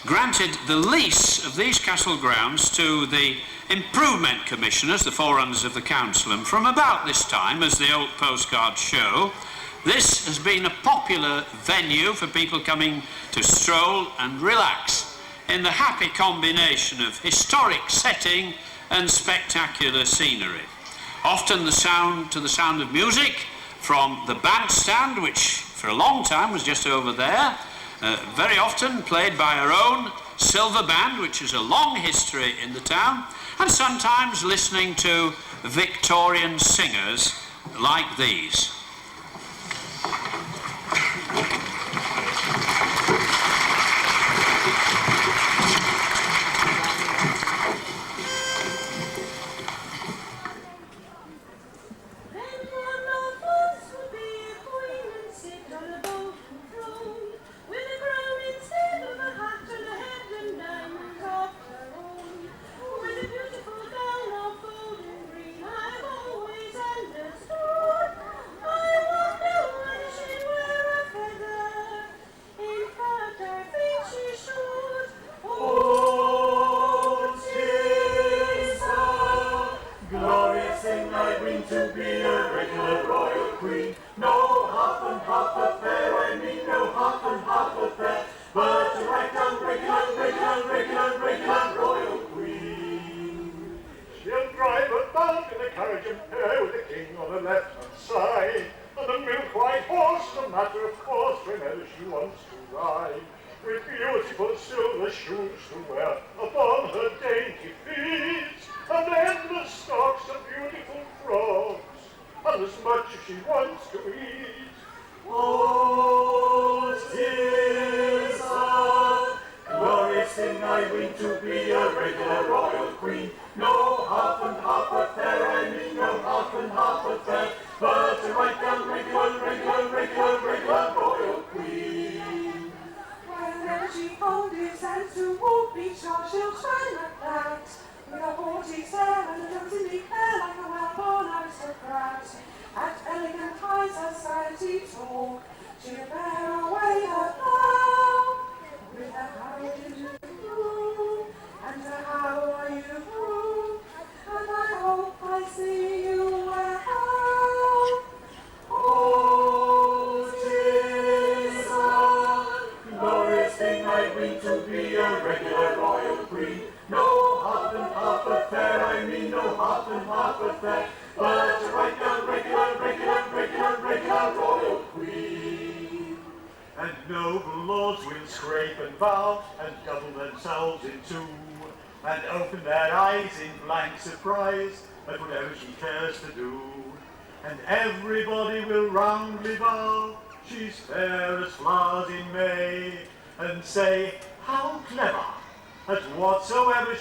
granted the lease of these castle grounds to the Improvement Commissioners, the forerunners of the council, and from about this time, as the old postcards show, this has been a popular venue for people coming to stroll and relax in the happy combination of historic setting and spectacular scenery. Often to the sound of music from the bandstand, which for a long time was just over there, very often played by our own silver band, which has a long history in the town, and sometimes listening to Victorian singers like these.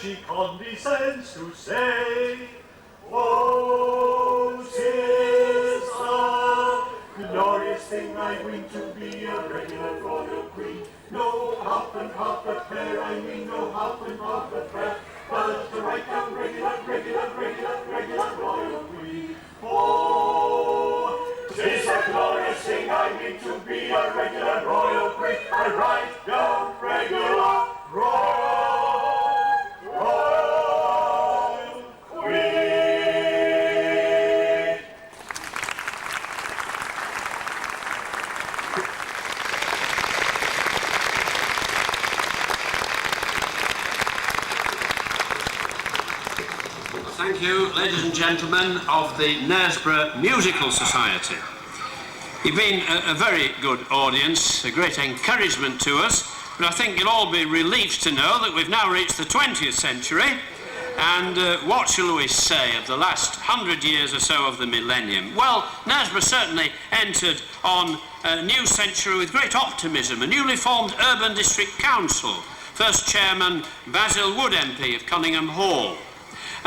She condescends to say, oh, 'tis a glorious thing I win to be a regular royal queen. No half and half affair, I mean no half and half affair, but the right down regular royal queen. Oh, 'tis a glorious thing I mean to be a regular royal queen. I write down regular royal queen. Thank you, ladies and gentlemen of the Knaresborough Musical Society. You've been a very good audience, a great encouragement to us, but I think you'll all be relieved to know that we've now reached the 20th century, and what shall we say of the last 100 years or so of the millennium? Well, Knaresborough certainly entered on a new century with great optimism. A newly formed Urban District Council, first chairman Basil Wood MP of Cunningham Hall.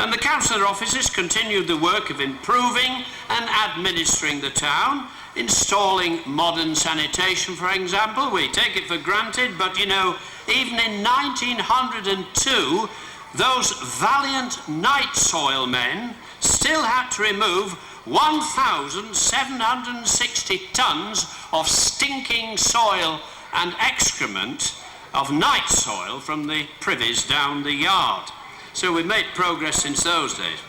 And the councillor offices continued the work of improving and administering the town, installing modern sanitation, for example. We take it for granted, but you know, even in 1902, those valiant night soil men still had to remove 1,760 tonnes of stinking soil and excrement of night soil from the privies down the yard. So we've made progress since those days.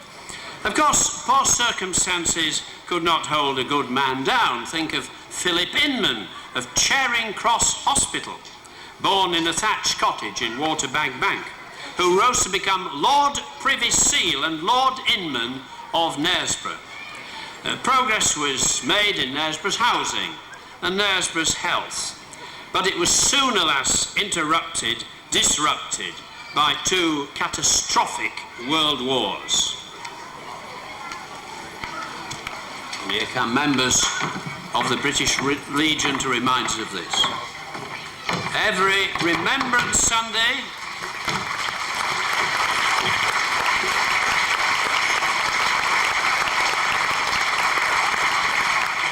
Of course, poor circumstances could not hold a good man down. Think of Philip Inman of Charing Cross Hospital, born in a thatched cottage in Waterbank Bank, who rose to become Lord Privy Seal and Lord Inman of Knaresborough. Progress was made in Knaresborough's housing and Knaresborough's health, but it was soon, alas, disrupted by two catastrophic world wars. And here come members of the British Legion to remind us of this. Every Remembrance Sunday,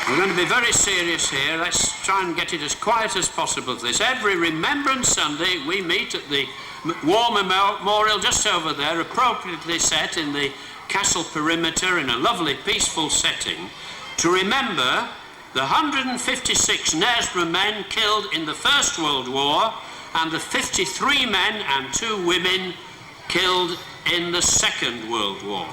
we're going to be very serious here. Let's try and get it as quiet as possible for this. Every Remembrance Sunday we meet at the War Memorial just over there, appropriately set in the castle perimeter in a lovely peaceful setting, to remember the 156 Knaresborough men killed in the First World War and the 53 men and 2 women killed in the Second World War.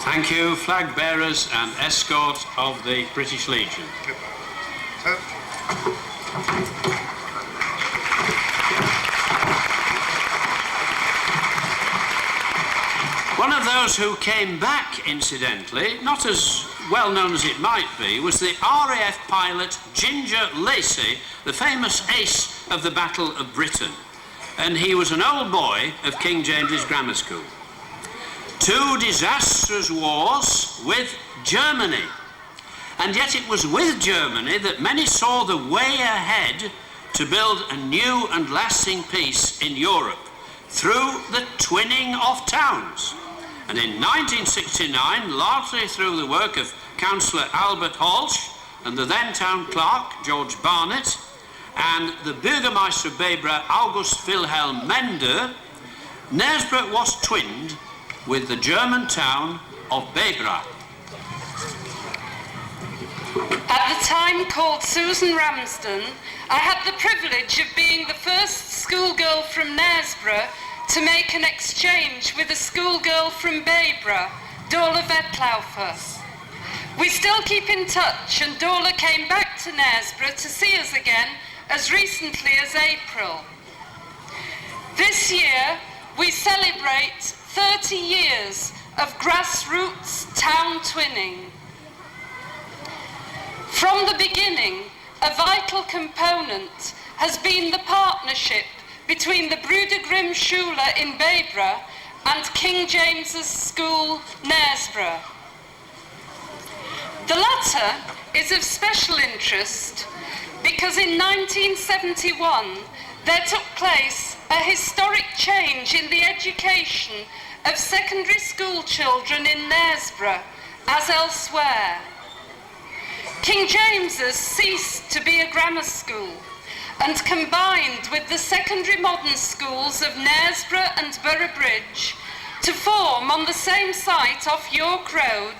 Thank you, flag bearers and escort of the British Legion. One of those who came back, incidentally, not as well known as it might be, was the RAF pilot Ginger Lacey, the famous ace of the Battle of Britain. And he was an old boy of King James's Grammar School. 2 disastrous wars with Germany. And yet it was with Germany that many saw the way ahead to build a new and lasting peace in Europe through the twinning of towns. And in 1969, largely through the work of Councillor Albert Halsh and the then town clerk, George Barnett, and the Burgermeister of Bayborough, August Wilhelm Mender, Knaresborough was twinned with the German town of Bayborough. At the time called Susan Ramsden, I had the privilege of being the first schoolgirl from Knaresborough to make an exchange with a schoolgirl from Bayborough, Dorla Vetlaufer. We still keep in touch, and Dorla came back to Knaresborough to see us again as recently as April. This year, we celebrate 30 years of grassroots town twinning. From the beginning, a vital component has been the partnership between the Bruder Grimm Schule in Bayborough and King James's School, Knaresborough. The latter is of special interest because in 1971 there took place a historic change in the education of secondary school children in Knaresborough, as elsewhere. King James's ceased to be a grammar school and combined with the secondary modern schools of Knaresborough and Boroughbridge to form on the same site off York Road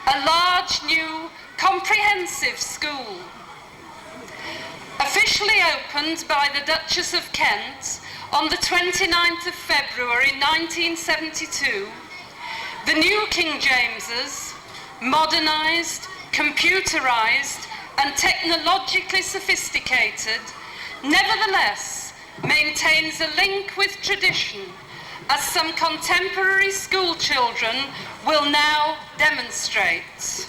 a large new comprehensive school. Officially opened by the Duchess of Kent on the 29th of February 1972, the new King James's, modernised, computerised and technologically sophisticated, nevertheless maintains a link with tradition, as some contemporary school children will now demonstrate.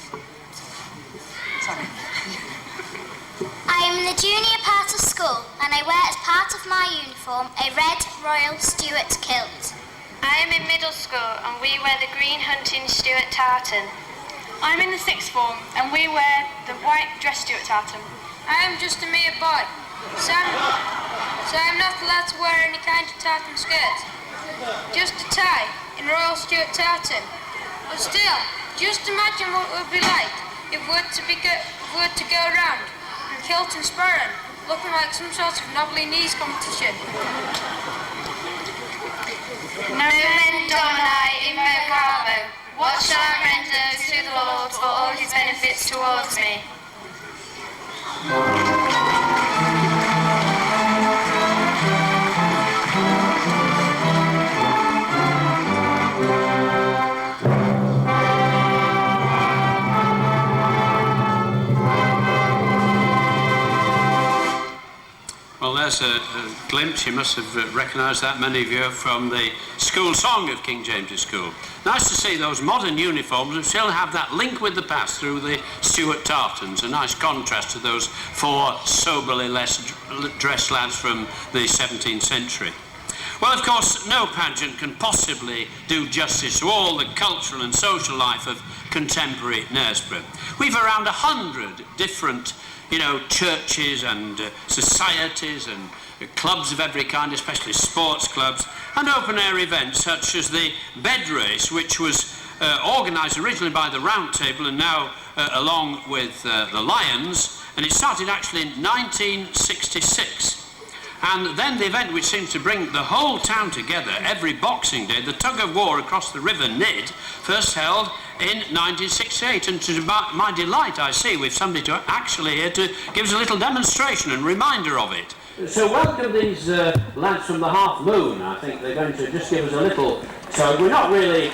I am in the junior part of school and I wear as part of my uniform a red Royal Stuart kilt. I am in middle school and we wear the green hunting Stuart tartan. I'm in the sixth form and we wear the white dress Stuart tartan. I am just a mere boy, so I'm not allowed to wear any kind of tartan skirt. Just a tie in Royal Stuart tartan. But still, just imagine what it would be like if we were to go around in kilt and sporran, looking like some sort of knobbly knees competition. Nomen Domini in vocabo. What shall I render to the Lord for all his benefits towards me? Well, there's a glimpse, you must have recognised that, many of you, from the school song of King James's School. Nice to see those modern uniforms and still have that link with the past through the Stuart tartans, a nice contrast to those four soberly less dressed lads from the 17th century. Well, of course, no pageant can possibly do justice to all the cultural and social life of contemporary Knaresborough. We've around 100 different churches and societies and clubs of every kind, especially sports clubs, and open-air events such as the bed race, which was organised originally by the Round Table and now along with the Lions, and it started actually in 1966. And then the event which seems to bring the whole town together every Boxing Day, the tug of war across the River Nid, first held in 1968. And to my delight, I see we've somebody to actually here to give us a little demonstration and reminder of it. So welcome these lads from the Half Moon. I think they're going to just give us a little. So we're not really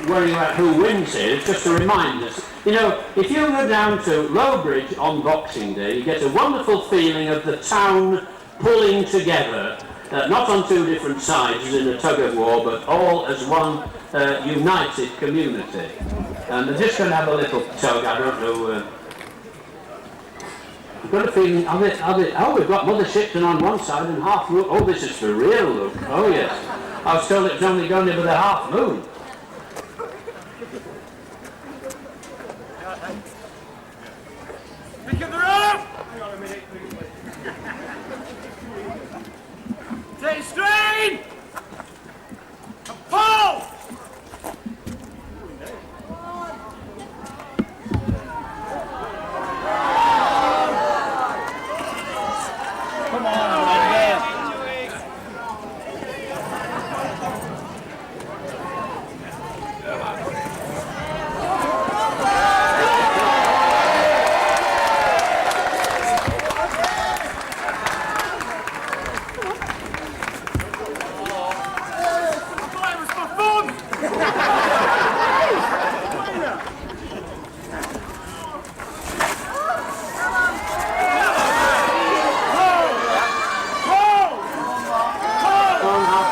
worrying about who wins here. It's just to remind us. If you go down to Lowbridge on Boxing Day, you get a wonderful feeling of the town pulling together, not on two different sides as in a tug of war, but all as one united community. And they're just going to have a little tug, I don't know. I've got a feeling, we've got Mother Shipton on one side and Half Moon. Oh, this is for real, look. Oh, yes. I was told it was only going in with a Half Moon. Pick up the rope! Hang on a minute. Take strain! And pull!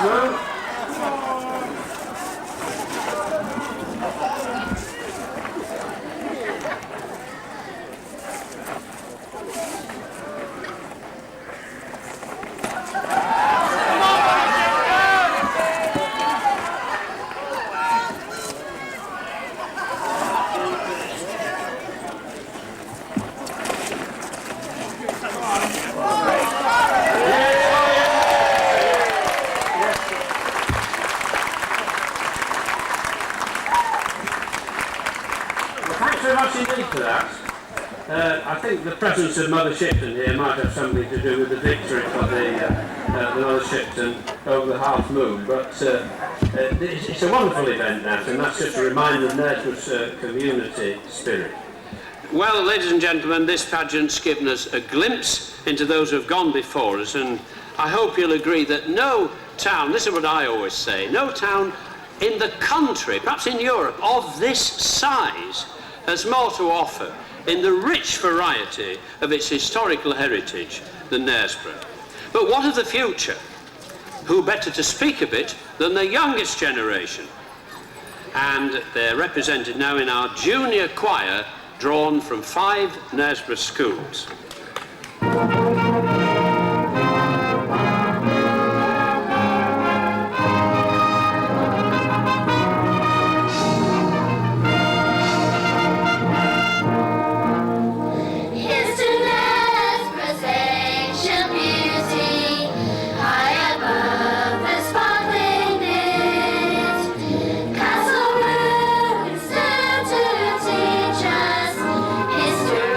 half moon. I think the presence of Mother Shipton here might have something to do with the victory for the Mother Shipton over the half moon, but it's a wonderful event, that, and that's just a reminder of Knaresborough's community spirit. Well, ladies and gentlemen, this pageant's given us a glimpse into those who have gone before us, and I hope you'll agree that no town, this is what I always say, no town in the country, perhaps in Europe, of this size has more to offer in the rich variety of its historical heritage than Knaresborough. But what of the future? Who better to speak of it than the youngest generation? And they're represented now in our junior choir, drawn from 5 Knaresborough schools. History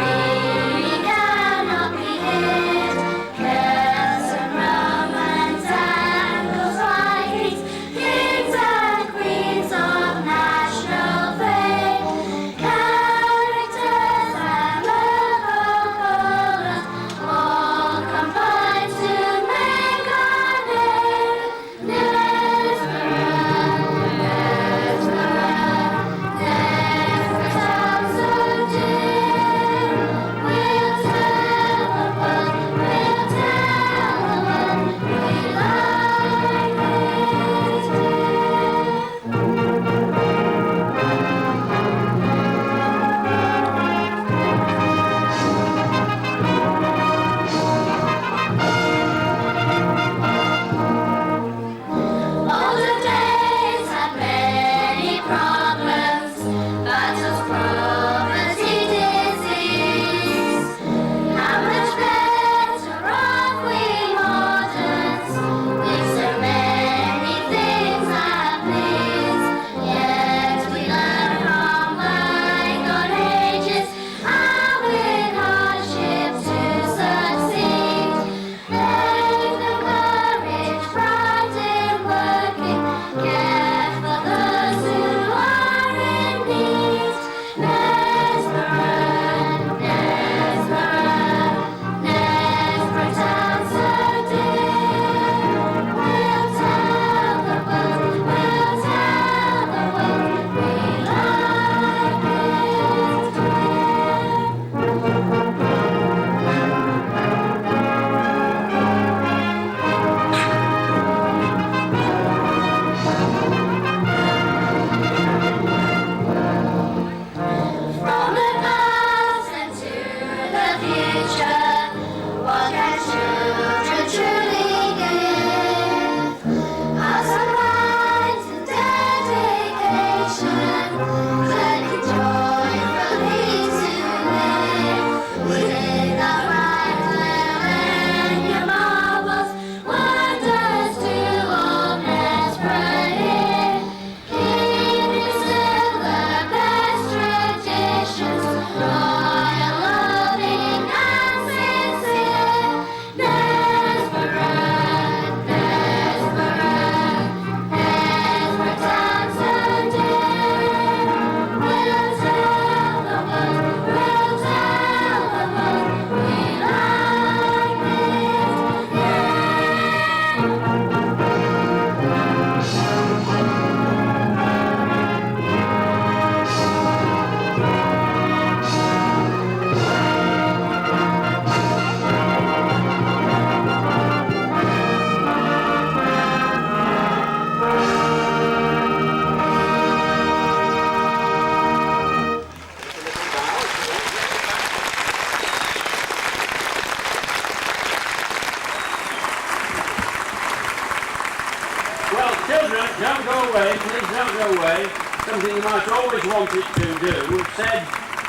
children, don't go away, please don't go away. Something you might always want it to do. We've said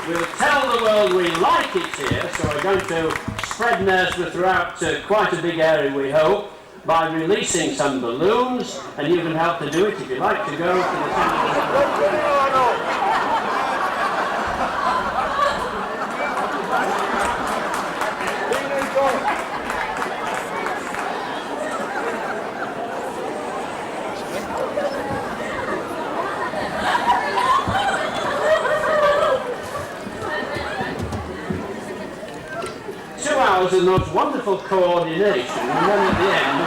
we'll tell the world we like it here, so we're going to spread Knaresborough throughout quite a big area, we hope, by releasing some balloons, and you can help to do it if you like to go to the centre. 2 hours of the most wonderful coordination, and then at the end,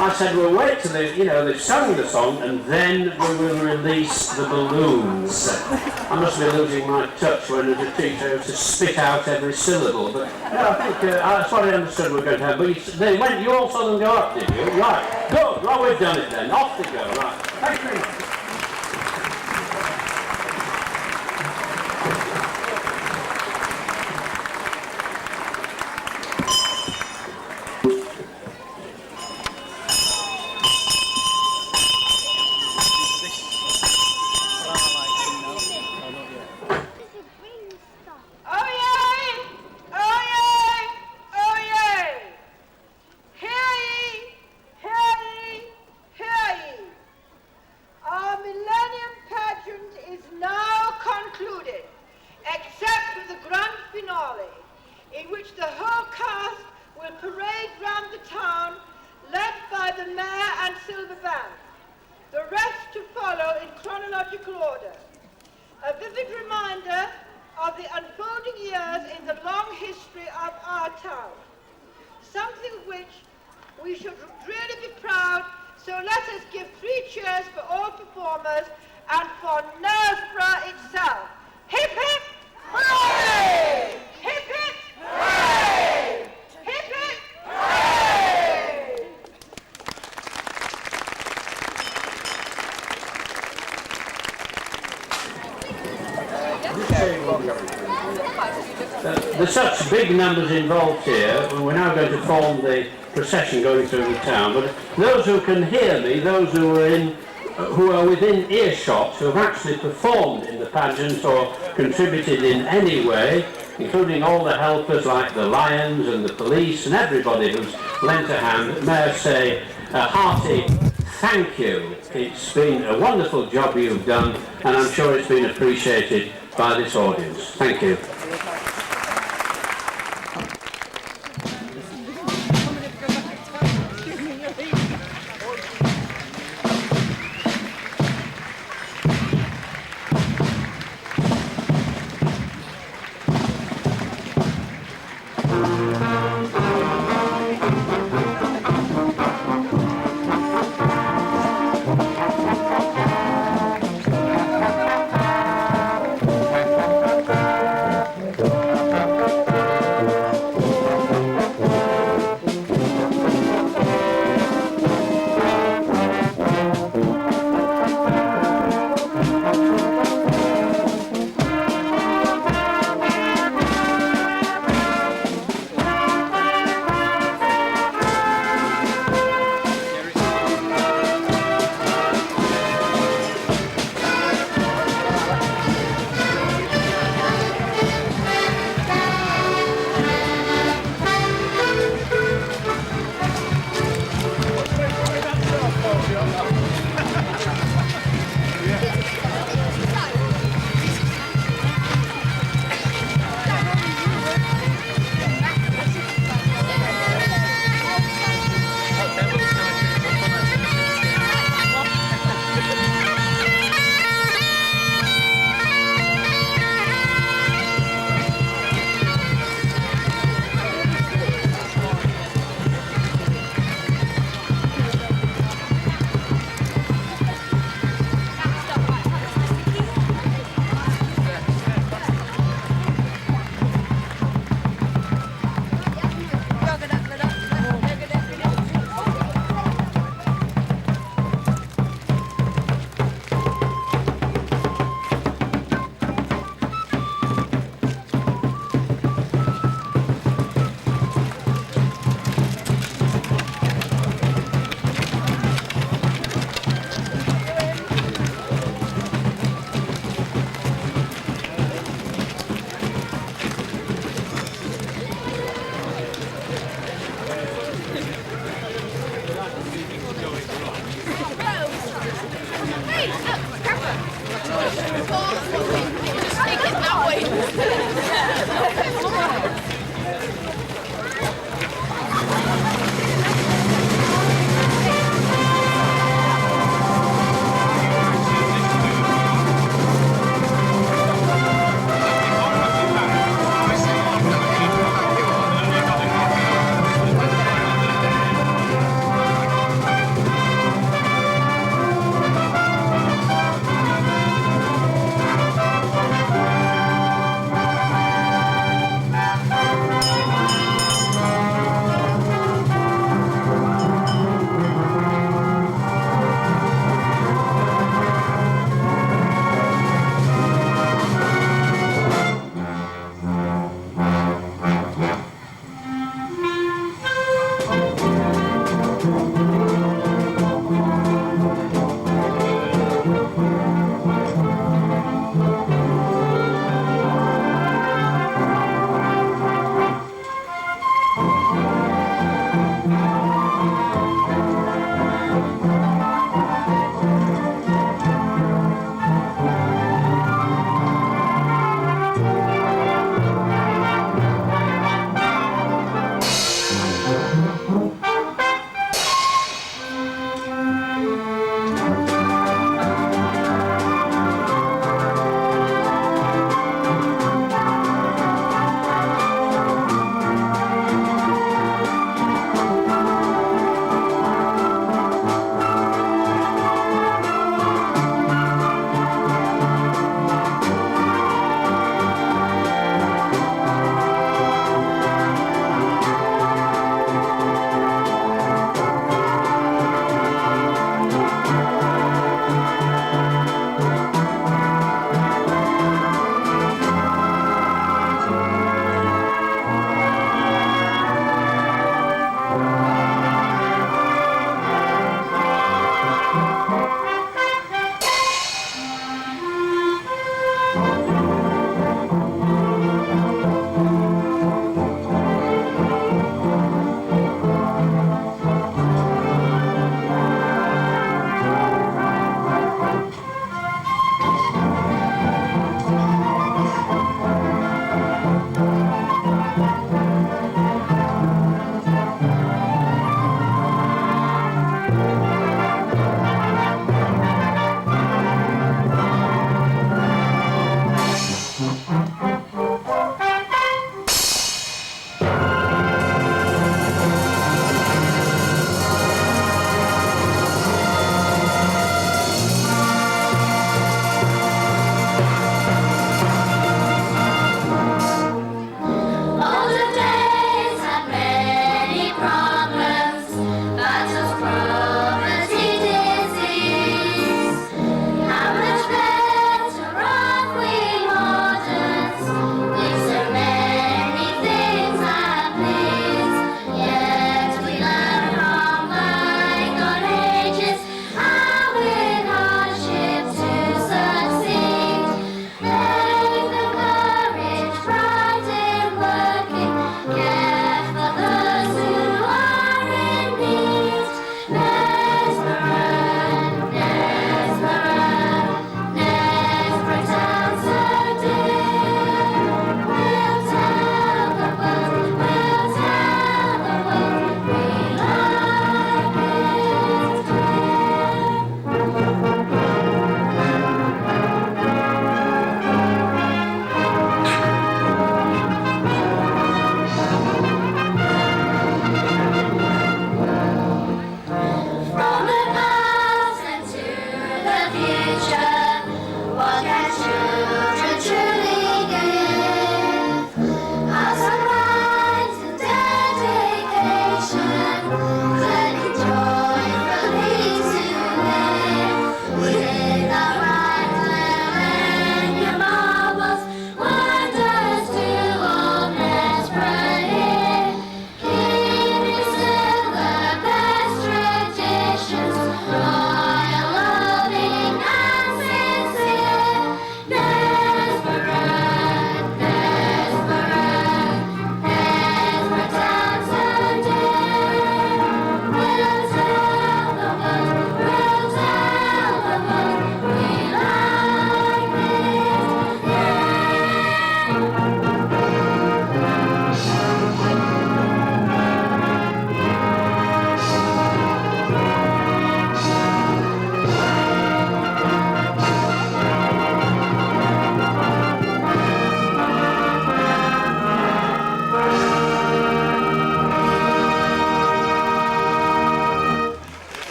I said, we'll wait till they've sung the song, and then we will release the balloons. I must be losing my touch when as a teacher I used to spit out every syllable, but no, I think that's what I understood we were going to have. But you all saw them go up, did you? Right, good, right, we've done it then, off they go, right. Thank you very much. There's such big numbers involved here, and we're now going to form the procession going through the town. But those who can hear me, those who are within earshot, who have actually performed in the pageant or contributed in any way, including all the helpers like the Lions and the police and everybody who's lent a hand, may I say a hearty thank you. It's been a wonderful job you've done, and I'm sure it's been appreciated by this audience. Thank you.